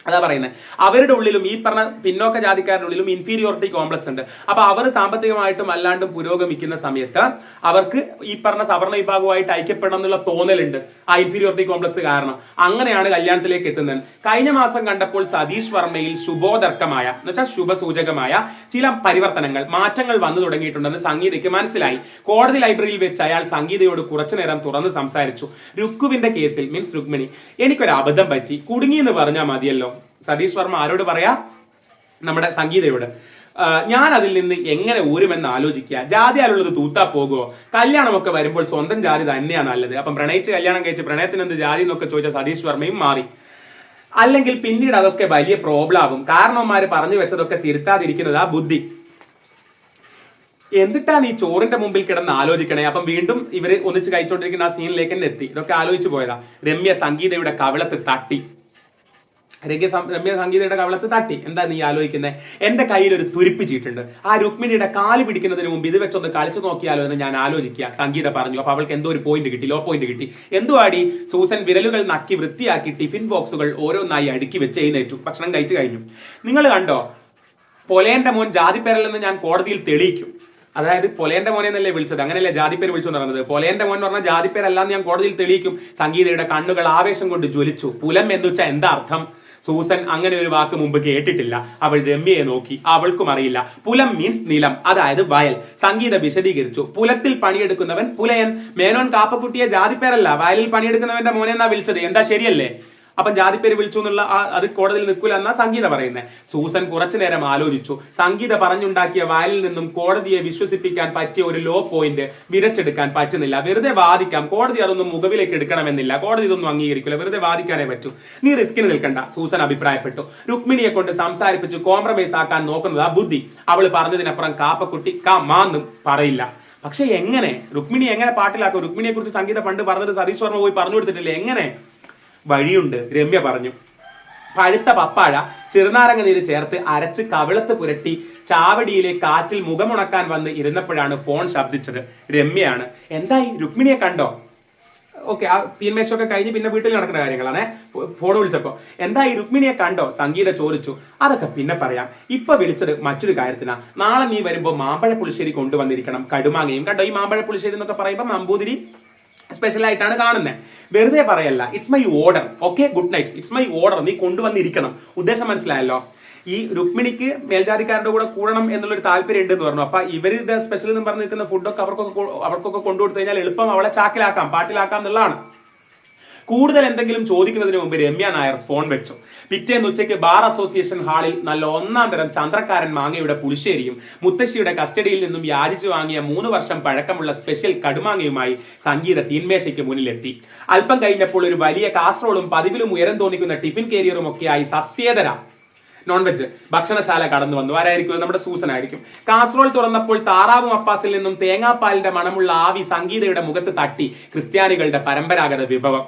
അതാ പറയുന്നത്. അവരുടെ ഉള്ളിലും, ഈ പറഞ്ഞ പിന്നോക്ക ജാതിക്കാരുടെ ഉള്ളിലും ഇൻഫീരിയോറിറ്റി കോംപ്ലക്സ് ഉണ്ട്. അപ്പൊ അവർ സാമ്പത്തികമായിട്ടും അല്ലാണ്ടും പുരോഗമിക്കുന്ന സമയത്ത് അവർക്ക് ഈ പറഞ്ഞ സവർണ വിഭാഗവുമായിട്ട് ഐക്യപ്പെടണം എന്നുള്ള തോന്നലുണ്ട്, ആ ഇൻഫീരിയോറിറ്റി കോംപ്ലക്സ് കാരണം. അങ്ങനെയാണ് കല്യാണത്തിലേക്ക് എത്തുന്നത്. കഴിഞ്ഞ മാസം കണ്ടപ്പോൾ സതീഷ് വർമ്മയിൽ ശുഭോദർക്കമായ, എന്ന് വെച്ചാൽ ശുഭസൂചകമായ ചില മാറ്റങ്ങൾ വന്നു തുടങ്ങിയിട്ടുണ്ടെന്ന് സംഗീതയ്ക്ക് മനസ്സിലായി. കോടതി ലൈബ്രറിയിൽ വെച്ച് അയാൾ സംഗീതയോട് കുറച്ചുനേരം തുറന്ന് സംസാരിച്ചു. രുക്കുവിന്റെ കേസിൽ, മീൻസ് രുക്മിണി, എനിക്കൊരു അബദ്ധം പറ്റി, കുടുങ്ങിയെന്ന് പറഞ്ഞാൽ മതിയല്ലോ. സതീഷ് വർമ്മ ആരോട് പറയാ? നമ്മുടെ സംഗീതയോട്. ഞാൻ അതിൽ നിന്ന് എങ്ങനെ ഊരുമെന്ന് ആലോചിക്കുക. ജാതിയാലുള്ളത് തൂത്താ പോകുമോ? കല്യാണമൊക്കെ വരുമ്പോൾ സ്വന്തം ജാതി തന്നെയാണ് നല്ലത്. അപ്പം പ്രണയിച്ച് കല്യാണം കഴിച്ച് പ്രണയത്തിന് എന്ത് ജാതി എന്നൊക്കെ ചോദിച്ച സതീഷ് വർമ്മയും മാറി. അല്ലെങ്കിൽ പിന്നീട് അതൊക്കെ വലിയ പ്രോബ്ലം ആകും. കാരണവന്മാര് പറഞ്ഞു വെച്ചതൊക്കെ തിരുത്താതിരിക്കുന്നത് ആ ബുദ്ധി. എന്നിട്ടാണ് ഈ ചോറിന്റെ മുമ്പിൽ കിടന്ന് ആലോചിക്കണേ. അപ്പം വീണ്ടും ഇവര് ഒന്നിച്ച് കഴിച്ചോണ്ടിരിക്കുന്ന ആ സീനിലേക്ക് തന്നെ എത്തി. ഇതൊക്കെ ആലോചിച്ചു പോയതാ. രമ്യ സംഗീതയുടെ കവിളത്ത് തട്ടി. രമ്യ സംഗീതയുടെ കവിളത്ത് തട്ടി. എന്താ നീ ആലോചിക്കുന്നത്? എന്റെ കയ്യിൽ ഒരു തുരിപ്പ് ചീട്ടുണ്ട്. ആ രുക്മിണിയുടെ കാല് പിടിക്കുന്നതിന് മുമ്പ് ഇത് വെച്ചൊന്ന് കളിച്ചു നോക്കിയാലോ എന്ന് ഞാൻ ആലോചിക്കുക, സംഗീത പറഞ്ഞു. അപ്പൊ അവൾക്ക് എന്തോ ഒരു പോയിന്റ് കിട്ടി, ലോ പോയിന്റ് കിട്ടി. എന്തുവാടി? സൂസൻ വിരലുകൾ നക്കി വൃത്തിയാക്കി ടിഫിൻ ബോക്സുകൾ ഓരോന്നായി അടുക്കി വെച്ച് എഴുന്നേറ്റു. ഭക്ഷണം കഴിച്ചു കഴിഞ്ഞു. നിങ്ങൾ കണ്ടോ, പൊലേന്റെ മോൻ ജാതിപ്പേരല്ലെന്ന് ഞാൻ കോടതിയിൽ തെളിയിക്കും. അതായത് പൊലേന്റെ മോനെ എന്നല്ലേ വിളിച്ചത്, അങ്ങനെയല്ലേ ജാതിപ്പേര് വിളിച്ചോണ്ട് പറഞ്ഞത്. പൊലേന്റെ മോൻ എന്ന് പറഞ്ഞാൽ ജാതിപ്പേരല്ലാന്ന് ഞാൻ കോടതിയിൽ തെളിയിക്കും. സംഗീതയുടെ കണ്ണുകൾ ആവേശം കൊണ്ട് ജ്വലിച്ചു. പുലം എന്ന് വെച്ചാൽ എന്താ അർത്ഥം? സൂസൻ അങ്ങനെ ഒരു വാക്ക് മുമ്പ് കേട്ടിട്ടില്ല. അവൾ രമ്യയെ നോക്കി. അവൾക്കും അറിയില്ല. പുലം മീൻസ് നിലം, അതായത് വയൽ. സംഗീത വിശദീകരിച്ചു. പുലത്തിൽ പണിയെടുക്കുന്നവൻ പുലയൻ. മേനോൻ കാപ്പക്കുട്ടിയെ ജാതിപ്പേരല്ല, വയലിൽ പണിയെടുക്കുന്നവന്റെ മോനെ എന്നാ വിളിച്ചത്. എന്താ ശരിയല്ലേ? അപ്പം ജാതിപ്പേര് വിളിച്ചു എന്നുള്ള അത് കോടതിയിൽ നിൽക്കില്ല എന്നാ സംഗീത പറയുന്നത്. സൂസൻ കുറച്ചു നേരം ആലോചിച്ചു. സംഗീത പറഞ്ഞുണ്ടാക്കിയ വാലിൽ നിന്നും കോടതിയെ വിശ്വസിപ്പിക്കാൻ പറ്റിയ ഒരു ലോ പോയിന്റ് വിരച്ചെടുക്കാൻ പറ്റുന്നില്ല. വെറുതെ വാദിക്കാം, കോടതി അതൊന്നും മുഖവിലേക്ക് എടുക്കണമെന്നില്ല, കോടതി ഇതൊന്നും അംഗീകരിക്കില്ല, വെറുതെ വാദിക്കാനേ പറ്റൂ, നീ റിസ്കിന് നിൽക്കണ്ട, സൂസൻ അഭിപ്രായപ്പെട്ടു. രുക്മിണിയെ കൊണ്ട് സംസാരിപ്പിച്ച് കോംപ്രമൈസ് ആക്കാൻ നോക്കുന്നതാ ബുദ്ധി. അവള് പറഞ്ഞതിനപ്പുറം കാപ്പക്കുട്ടി മാന്നും പറയില്ല. പക്ഷെ എങ്ങനെ രുക്മിണി എങ്ങനെ പാട്ടിലാക്കും? രുക്മിണിയെ കുറിച്ച് സംഗീത പണ്ട് പറഞ്ഞത് സതീഷ് വർമ്മ പോയി പറഞ്ഞു കൊടുത്തിട്ടില്ലേ? എങ്ങനെ? വഴിയുണ്ട്. രമ്യ പറഞ്ഞു. പഴുത്ത പപ്പാഴ ചെറുനാരങ്ങ നീര് ചേർത്ത് അരച്ച് കവിളത്ത് പുരട്ടി ചാവടിയിലെ കാറ്റിൽ മുഖമുണക്കാൻ വന്ന് ഇരുന്നപ്പോഴാണ് ഫോൺ ശബ്ദിച്ചത്. രമ്യയാണ്. എന്തായി, രുക്മിണിയെ കണ്ടോ? ഓക്കെ, ആ തീന്മേശമൊക്കെ കഴിഞ്ഞ് പിന്നെ വീട്ടിൽ നടക്കുന്ന കാര്യങ്ങളാണ്. ഫോൺ വിളിച്ചപ്പോ എന്തായി, രുക്മിണിയെ കണ്ടോ? സംഗീത ചോദിച്ചു. അതൊക്കെ പിന്നെ പറയാം, ഇപ്പൊ വിളിച്ചത് മറ്റൊരു കാര്യത്തിനാ. നാളെ നീ വരുമ്പോ മാമ്പഴ പുളിശ്ശേരി കൊണ്ടുവന്നിരിക്കണം, കടുമാങ്ങയും. കണ്ടോ, ഈ മാമ്പഴ പുളിശ്ശേരി എന്നൊക്കെ പറയുമ്പോൾ നമ്പൂതിരി സ്പെഷ്യൽ ആയിട്ടാണ് കാണുന്നത്, വെറുതെ പറയല്ല. It's my order. Okay, good night. It's my order, നീ കൊണ്ടുവന്നിരിക്കണം. ഉദ്ദേശം മനസ്സിലായല്ലോ? ഈ രുക്മിണിക്ക് മേൽജാതിക്കാരുടെ കൂടെ കൂടണം എന്നുള്ളൊരു താല്പര്യം ഉണ്ടെന്ന് പറഞ്ഞു. അപ്പൊ ഇവരുടെ സ്പെഷ്യൽ എന്ന് പറഞ്ഞു നിൽക്കുന്ന ഫുഡൊക്കെ അവർക്കൊക്കെ കൊണ്ടുകൊടുത്തു കഴിഞ്ഞാൽ എളുപ്പം അവളെ ചാക്കിലാക്കാം, പാട്ടിലാക്കാം എന്നുള്ളതാണ്. കൂടുതൽ എന്തെങ്കിലും ചോദിക്കുന്നതിന് മുമ്പ് രമ്യ നായർ ഫോൺ വെച്ചു. പിറ്റേന്ന് ഉച്ചയ്ക്ക് ബാർ അസോസിയേഷൻ ഹാളിൽ നല്ല ഒന്നാം തരം ചന്ദ്രക്കാരൻ മാങ്ങയുടെ പുളിശ്ശേരിയും മുത്തശ്ശിയുടെ കസ്റ്റഡിയിൽ നിന്നും യാചിച്ചു വാങ്ങിയ 3 വർഷം പഴക്കമുള്ള സ്പെഷ്യൽ കടുമാങ്ങയുമായി സംഗീത തീന്മേശയ്ക്ക് മുന്നിലെത്തി. അല്പം കഴിഞ്ഞപ്പോൾ ഒരു വലിയ കാസറോളും പതിവിലും ഉയരം തോന്നിക്കുന്ന ടിഫിൻ കേരിയറും ഒക്കെയായി സസ്യേതര നോൺ വെജ് ഭക്ഷണശാല കടന്നു വന്നു. ആരായിരിക്കും? നമ്മുടെ സൂസൻ ആയിരിക്കും. കാസറോൾ തുറന്നപ്പോൾ താറാവും അപ്പാസിൽ നിന്നും തേങ്ങാപ്പാലിന്റെ മണമുള്ള ആവി സംഗീതയുടെ മുഖത്ത് തട്ടി. ക്രിസ്ത്യാനികളുടെ പരമ്പരാഗത വിഭവം.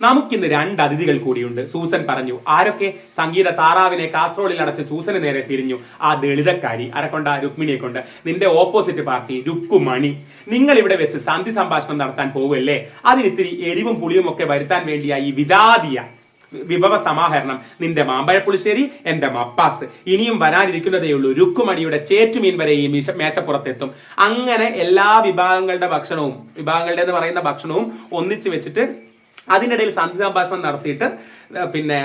നമുക്കിന്ന് 2 അതിഥികൾ കൂടിയുണ്ട്, സൂസൻ പറഞ്ഞു. ആരൊക്കെ? സംഗീത താറാവിനെ കാസറോളിൽ അടച്ച് സൂസന് നേരെ തിരിഞ്ഞു. ആ ദളിതക്കാരി ആരെക്കൊണ്ട? രുക്മിണിയെ കൊണ്ട്. നിന്റെ ഓപ്പോസിറ്റ് പാർട്ടി രുക്കുമണി. നിങ്ങൾ ഇവിടെ വെച്ച് സന്ധി സംഭാഷണം നടത്താൻ പോവുമല്ലേ? അതിനിത്തിരി എരിവും പുളിയും ഒക്കെ വരുത്താൻ വേണ്ടിയാ ഈ വിജാതീയ വിഭവ സമാഹരണം. നിന്റെ മാമ്പഴ പുളിശ്ശേരി, എന്റെ മപ്പാസ്. ഇനിയും വരാനിരിക്കുന്നതേ ഉള്ളൂ. രുക്കുമണിയുടെ ചേറ്റുമീൻ വരെ ഈ മേശപ്പുറത്തെത്തും. അങ്ങനെ എല്ലാ വിഭാഗങ്ങളുടെ എന്ന് പറയുന്ന ഭക്ഷണവും ഒന്നിച്ചു വെച്ചിട്ട് അതിനിടയിൽ സന്ധി സംഭാഷണം നടത്തിയിട്ട് പിന്നെ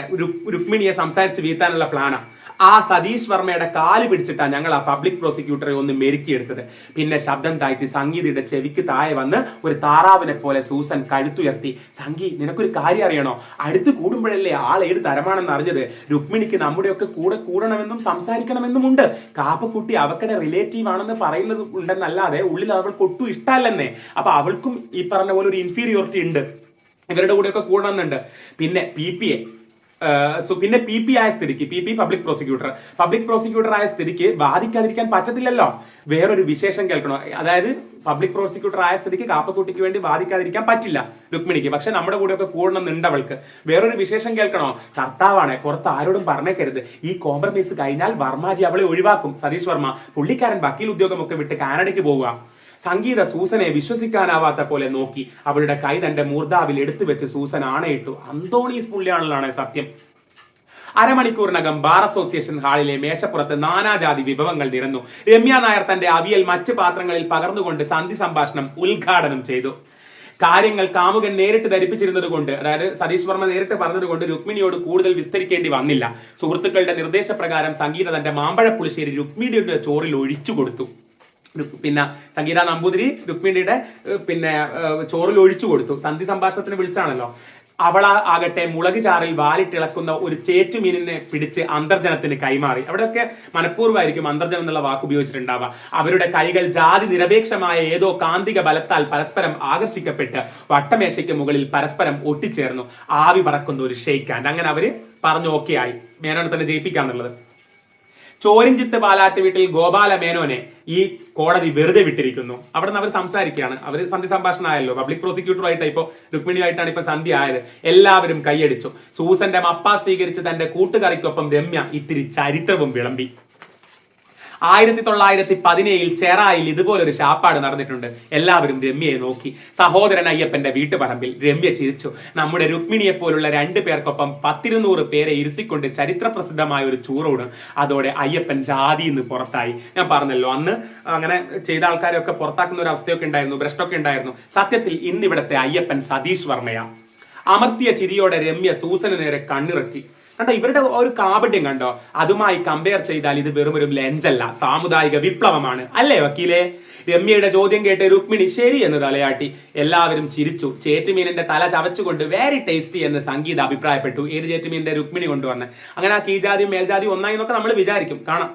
രുക്മിണിയെ സംസാരിച്ച് വീഴ്ത്താനുള്ള പ്ലാനാണ്. ആ സതീഷ് വർമ്മയുടെ കാല് പിടിച്ചിട്ടാണ് ഞങ്ങൾ ആ പബ്ലിക് പ്രോസിക്യൂട്ടറെ ഒന്ന് മെരുക്കിയെടുത്തത്. പിന്നെ ശബ്ദം താഴ്ത്തി സംഗീതയുടെ ചെവിക്ക് താഴെ വന്ന് ഒരു താറാവിനെ പോലെ സൂസൻ കഴുത്തുയർത്തി. സംഗീ, നിനക്കൊരു കാര്യം അറിയണോ? അടുത്ത് കൂടുമ്പോഴല്ലേ ആൾ ഏത് തരമാണെന്ന് അറിഞ്ഞത്. രുക്മിണിക്ക് നമ്മുടെയൊക്കെ കൂടെ കൂടണമെന്നും സംസാരിക്കണമെന്നും ഉണ്ട്. കാപ്പക്കുട്ടി അവക്കടെ റിലേറ്റീവ് ആണെന്ന് പറയുന്നത് ഉണ്ടെന്നല്ലാതെ ഉള്ളിൽ അവൾക്ക് ഒട്ടും ഇഷ്ടമല്ലെന്നേ. അപ്പൊ അവൾക്കും ഈ പറഞ്ഞ പോലെ ഒരു ഇൻഫീരിയോറിറ്റി ഉണ്ട്, ഇവരുടെ കൂടെയൊക്കെ കൂടണമെന്നുണ്ട്. പിന്നെ പി പി ആയ സ്ഥിതിക്ക് പബ്ലിക് പ്രോസിക്യൂട്ടർ ആയ സ്ഥിതിക്ക് വാദിക്കാതിരിക്കാൻ പറ്റത്തില്ലല്ലോ. വേറൊരു വിശേഷം കേൾക്കണോ? അതായത് പബ്ലിക് പ്രോസിക്യൂട്ടർ ആയ സ്ഥിതിക്ക് കാപ്പക്കുട്ടിക്ക് വേണ്ടി വാദിക്കാതിരിക്കാൻ പറ്റില്ല രുക്മിണിക്ക്. പക്ഷെ നമ്മുടെ കൂടെയൊക്കെ കൂടണമെന്നുണ്ട് അവൾക്ക്. വേറൊരു വിശേഷം കേൾക്കണോ? കർത്താവാണ്, പുറത്ത് ആരോടും പറഞ്ഞേക്കരുത്. ഈ കോംപ്രമൈസ് കഴിഞ്ഞാൽ വർമാജി അവളെ ഒഴിവാക്കും. സതീഷ് വർമ്മ പുള്ളിക്കാരൻ വക്കീൽ ഉദ്യോഗമൊക്കെ വിട്ട് കാനഡയ്ക്ക് പോവുക. സംഗീത സൂസനെ വിശ്വസിക്കാനാവാത്ത പോലെ നോക്കി. അവളുടെ കൈ തന്റെ മൂർധാവിൽ എടുത്തു വെച്ച് സൂസൻ ആണയിട്ടു. അന്തോണീസ് പുള്ളിയാണല്ലാണ് സത്യം. അരമണിക്കൂറിനകം ബാർ അസോസിയേഷൻ ഹാളിലെ മേശപ്പുറത്ത് നാനാജാതി വിഭവങ്ങൾ നിരന്നു. രമ്യ നായർ തന്റെ അവിയൽ മറ്റ് പാത്രങ്ങളിൽ പകർന്നുകൊണ്ട് സന്ധി സംഭാഷണം ഉദ്ഘാടനം ചെയ്തു. കാര്യങ്ങൾ കാമുകൻ നേരിട്ട് ധരിപ്പിച്ചിരുന്നത് കൊണ്ട്, അതായത് സതീഷ് വർമ്മ നേരിട്ട് പറഞ്ഞതുകൊണ്ട് രുക്മിണിയോട് കൂടുതൽ വിസ്തരിക്കേണ്ടി വന്നില്ല. സുഹൃത്തുക്കളുടെ നിർദ്ദേശപ്രകാരം സംഗീത തന്റെ മാമ്പഴ പുളിശ്ശേരി രുക്മിണിയുടെ ചോറിൽ ഒഴിച്ചു കൊടുത്തു. പിന്നെ സംഗീത നമ്പൂതിരി രുക്മിണിയുടെ ചോറിൽ ഒഴിച്ചു കൊടുത്തു. സന്ധി സംഭാഷണത്തിന് വിളിച്ചാണല്ലോ. അവള ആകട്ടെ മുളക് ചാറിൽ വാലിട്ടിളക്കുന്ന ഒരു ചേറ്റുമീനിനെ പിടിച്ച് അന്തർജനത്തിന് കൈമാറി. അവിടെയൊക്കെ മനഃപൂർവ്വമായിരിക്കും അന്തർജനം എന്നുള്ള വാക്ക് ഉപയോഗിച്ചിട്ടുണ്ടാവുക. അവരുടെ കൈകൾ ജാതി നിരപേക്ഷമായ ഏതോ കാന്തിക ബലത്താൽ പരസ്പരം ആകർഷിക്കപ്പെട്ട് വട്ടമേശയ്ക്ക് മുകളിൽ പരസ്പരം ഒട്ടിച്ചേർന്നു. ആവി പറക്കുന്ന ഒരു ഷെയ്ക്ക് ഹാൻഡ്. അങ്ങനെ അവര് പറഞ്ഞു ഓക്കെ ആയി, മേനോനെ തന്നെ ജയിപ്പിക്കാന്നുള്ളത്. ചോരിഞ്ചിത്ത് പാലാട്ട് വീട്ടിൽ ഗോപാല മേനോനെ ഈ കോടതി വെറുതെ വിട്ടിരിക്കുന്നു. അവിടെ നിന്ന് അവർ സംസാരിക്കുകയാണ്. അവർ സന്ധി സംഭാഷണം ആയല്ലോ. പബ്ലിക് പ്രോസിക്യൂട്ടറുമായിട്ട് ഇപ്പൊ രുക്മിണിയായിട്ടാണ് ഇപ്പൊ സന്ധി ആയത്. എല്ലാവരും കൈയടിച്ചു. സൂസന്റെ മപ്പാ സ്വീകരിച്ച് തന്റെ കൂട്ടുകാരിക്കൊപ്പം രമ്യ ഇത്തിരി ചരിത്രവും വിളമ്പി. 1917 ചേറായിൽ ഇതുപോലൊരു ശാപ്പാട് നടന്നിട്ടുണ്ട്. എല്ലാവരും രമ്യയെ നോക്കി. സഹോദരൻ അയ്യപ്പന്റെ വീട്ടുപറമ്പിൽ രമ്യ ചിരിച്ചു. നമ്മുടെ രുക്മിണിയെ പോലുള്ള 2 പേർക്കൊപ്പം 10-200 പേരെ ഇരുത്തിക്കൊണ്ട് ചരിത്രപ്രസിദ്ധമായ ഒരു ചൂറോട്. അതോടെ അയ്യപ്പൻ ജാതിന്ന് പുറത്തായി. ഞാൻ പറഞ്ഞല്ലോ, അന്ന് അങ്ങനെ ചെയ്ത ആൾക്കാരെയൊക്കെ പുറത്താക്കുന്ന ഒരു അവസ്ഥയൊക്കെ ഉണ്ടായിരുന്നു, ഭ്രഷ്ടൊക്കെ ഉണ്ടായിരുന്നു. സത്യത്തിൽ ഇന്നിവിടത്തെ അയ്യപ്പൻ സതീഷ് വർമ്മയ. അമർത്തിയ ചിരിയോടെ രമ്യ സൂസന് നേരെ കണ്ണിറക്കി. കണ്ടോ ഇവരുടെ ഒരു കാപട്യം കണ്ടോ? അതുമായി കമ്പയർ ചെയ്താൽ ഇത് വെറും ഒരു ലഞ്ചല്ല, സാമുദായിക വിപ്ലവമാണ് അല്ലേ വക്കീലെ? രമ്യയുടെ ചോദ്യം കേട്ട് രുക്മിണി ശരി എന്ന് തലയാട്ടി. എല്ലാവരും ചിരിച്ചു. ചേറ്റുമീനിന്റെ തല ചവച്ചുകൊണ്ട് വെരി ടേസ്റ്റി എന്ന് സംഗീത അഭിപ്രായപ്പെട്ടു. ഏത് ചേറ്റുമീനിന്റെ? രുക്മിണി കൊണ്ടുവന്ന്. അങ്ങനെ ആ കീജാതിയും മേൽജാതിയും ഒന്നായി എന്നൊക്കെ നമ്മൾ വിചാരിക്കും. കാണാം.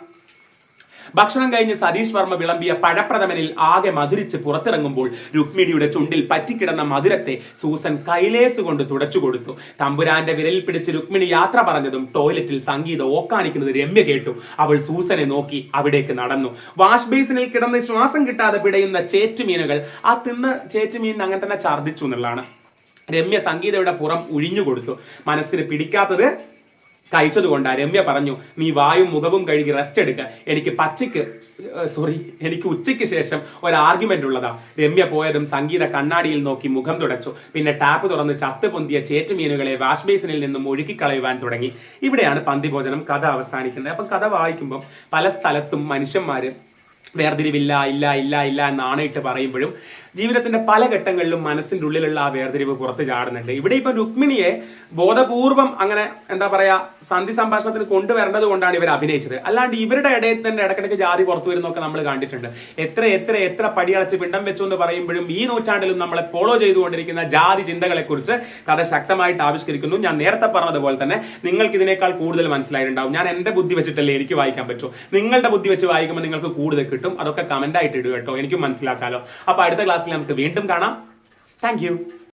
ഭക്ഷണം കഴിഞ്ഞ് സതീഷ് വർമ്മ വിളമ്പിയ പഴപ്രഥമനിൽ ആകെ മധുരിച്ച് പുറത്തിറങ്ങുമ്പോൾ രുക്മിണിയുടെ ചുണ്ടിൽ പറ്റിക്കിടന്ന മധുരത്തെ സൂസൻ കൈലേസ് കൊണ്ട് തുടച്ചു കൊടുത്തു. തമ്പുരാന്റെ വിരലിൽ പിടിച്ച് രുക്മിണി യാത്ര പറഞ്ഞതും ടോയ്ലറ്റിൽ സംഗീത ഓക്കാനിക്കുന്നത് രമ്യ കേട്ടു. അവൾ സൂസനെ നോക്കി അവിടേക്ക് നടന്നു. വാഷ് ബേസിനിൽ കിടന്ന് ശ്വാസം കിട്ടാതെ പിടയുന്ന ചേറ്റുമീനുകൾ, ആ തിന്ന ചേറ്റുമീൻ അങ്ങനെ തന്നെ ഛർദ്ദിച്ചു എന്നുള്ളതാണ്. രമ്യ സംഗീതയുടെ പുറം ഉഴിഞ്ഞു കൊടുത്തു. മനസ്സിന് പിടിക്കാത്തത് കഴിച്ചതുകൊണ്ടാ. രമ്യ പറഞ്ഞു, നീ വായും മുഖവും കഴുകി റെസ്റ്റ് എടുക്ക, എനിക്ക് ഉച്ചയ്ക്ക് ശേഷം ഒരു ആർഗ്യുമെന്റ് ഉള്ളതാ. രമ്യ പോയതും സംഗീത കണ്ണാടിയിൽ നോക്കി മുഖം തുടച്ചു. പിന്നെ ടാപ്പ് തുറന്ന് ചത്ത് പൊന്തിയ ചേറ്റുമീനുകളെ വാഷ് ബേസിനിൽ നിന്നും ഒഴുക്കിക്കളയുവാൻ തുടങ്ങി. ഇവിടെയാണ് പന്തിഭോജനം കഥ അവസാനിക്കുന്നത്. അപ്പൊ കഥ വായിക്കുമ്പോൾ പല സ്ഥലത്തും മനുഷ്യന്മാര് വേർതിരിവില്ല ഇല്ല ഇല്ല ഇല്ല എന്ന് ആണയിട്ട് പറയുമ്പോഴും ജീവിതത്തിന്റെ പല ഘട്ടങ്ങളിലും മനസ്സിന്റെ ഉള്ളിലുള്ള ആ വേർതിരിവ് പുറത്ത് ചാടുന്നുണ്ട്. ഇവിടെ ഇപ്പൊ രുക്മിണിയെ ബോധപൂർവം അങ്ങനെ എന്താ പറയാ സന്ധി സംഭാഷണത്തിന് കൊണ്ടുവരേണ്ടത് കൊണ്ടാണ് ഇവർ അഭിനയിച്ചത്. അല്ലാണ്ട് ഇവരുടെ ഇടയിൽ തന്നെ ഇടക്കിടയ്ക്ക് ജാതി പുറത്തു വരുന്നൊക്കെ നമ്മൾ കണ്ടിട്ടുണ്ട്. എത്ര എത്ര എത്ര പടിയടച്ച് പിണ്ടം വെച്ചു എന്ന് പറയുമ്പോഴും ഈ നൂറ്റാണ്ടിലും നമ്മളെ ഫോളോ ചെയ്തുകൊണ്ടിരിക്കുന്ന ജാതി ചിന്തകളെ കുറിച്ച് കഥ ശക്തമായിട്ട് ആവിഷ്കരിക്കുന്നു. ഞാൻ നേരത്തെ പറഞ്ഞതുപോലെ തന്നെ നിങ്ങൾക്ക് ഇതിനേക്കാൾ കൂടുതൽ മനസ്സിലായിട്ടുണ്ടാവും. ഞാൻ എന്റെ ബുദ്ധി വെച്ചിട്ടല്ലേ എനിക്ക് വായിക്കാൻ പറ്റൂ. നിങ്ങളുടെ ബുദ്ധി വെച്ച് വായിക്കുമ്പോൾ നിങ്ങൾക്ക് കൂടുതൽ കിട്ടും. അതൊക്കെ കമന്റ് ആയിട്ട് ഇടുക കേട്ടോ, എനിക്കും മനസ്സിലാക്കാലോ. അപ്പൊ അടുത്ത ക്ലാസ്സിൽ നമുക്ക് വീണ്ടും കാണാം. Thank you.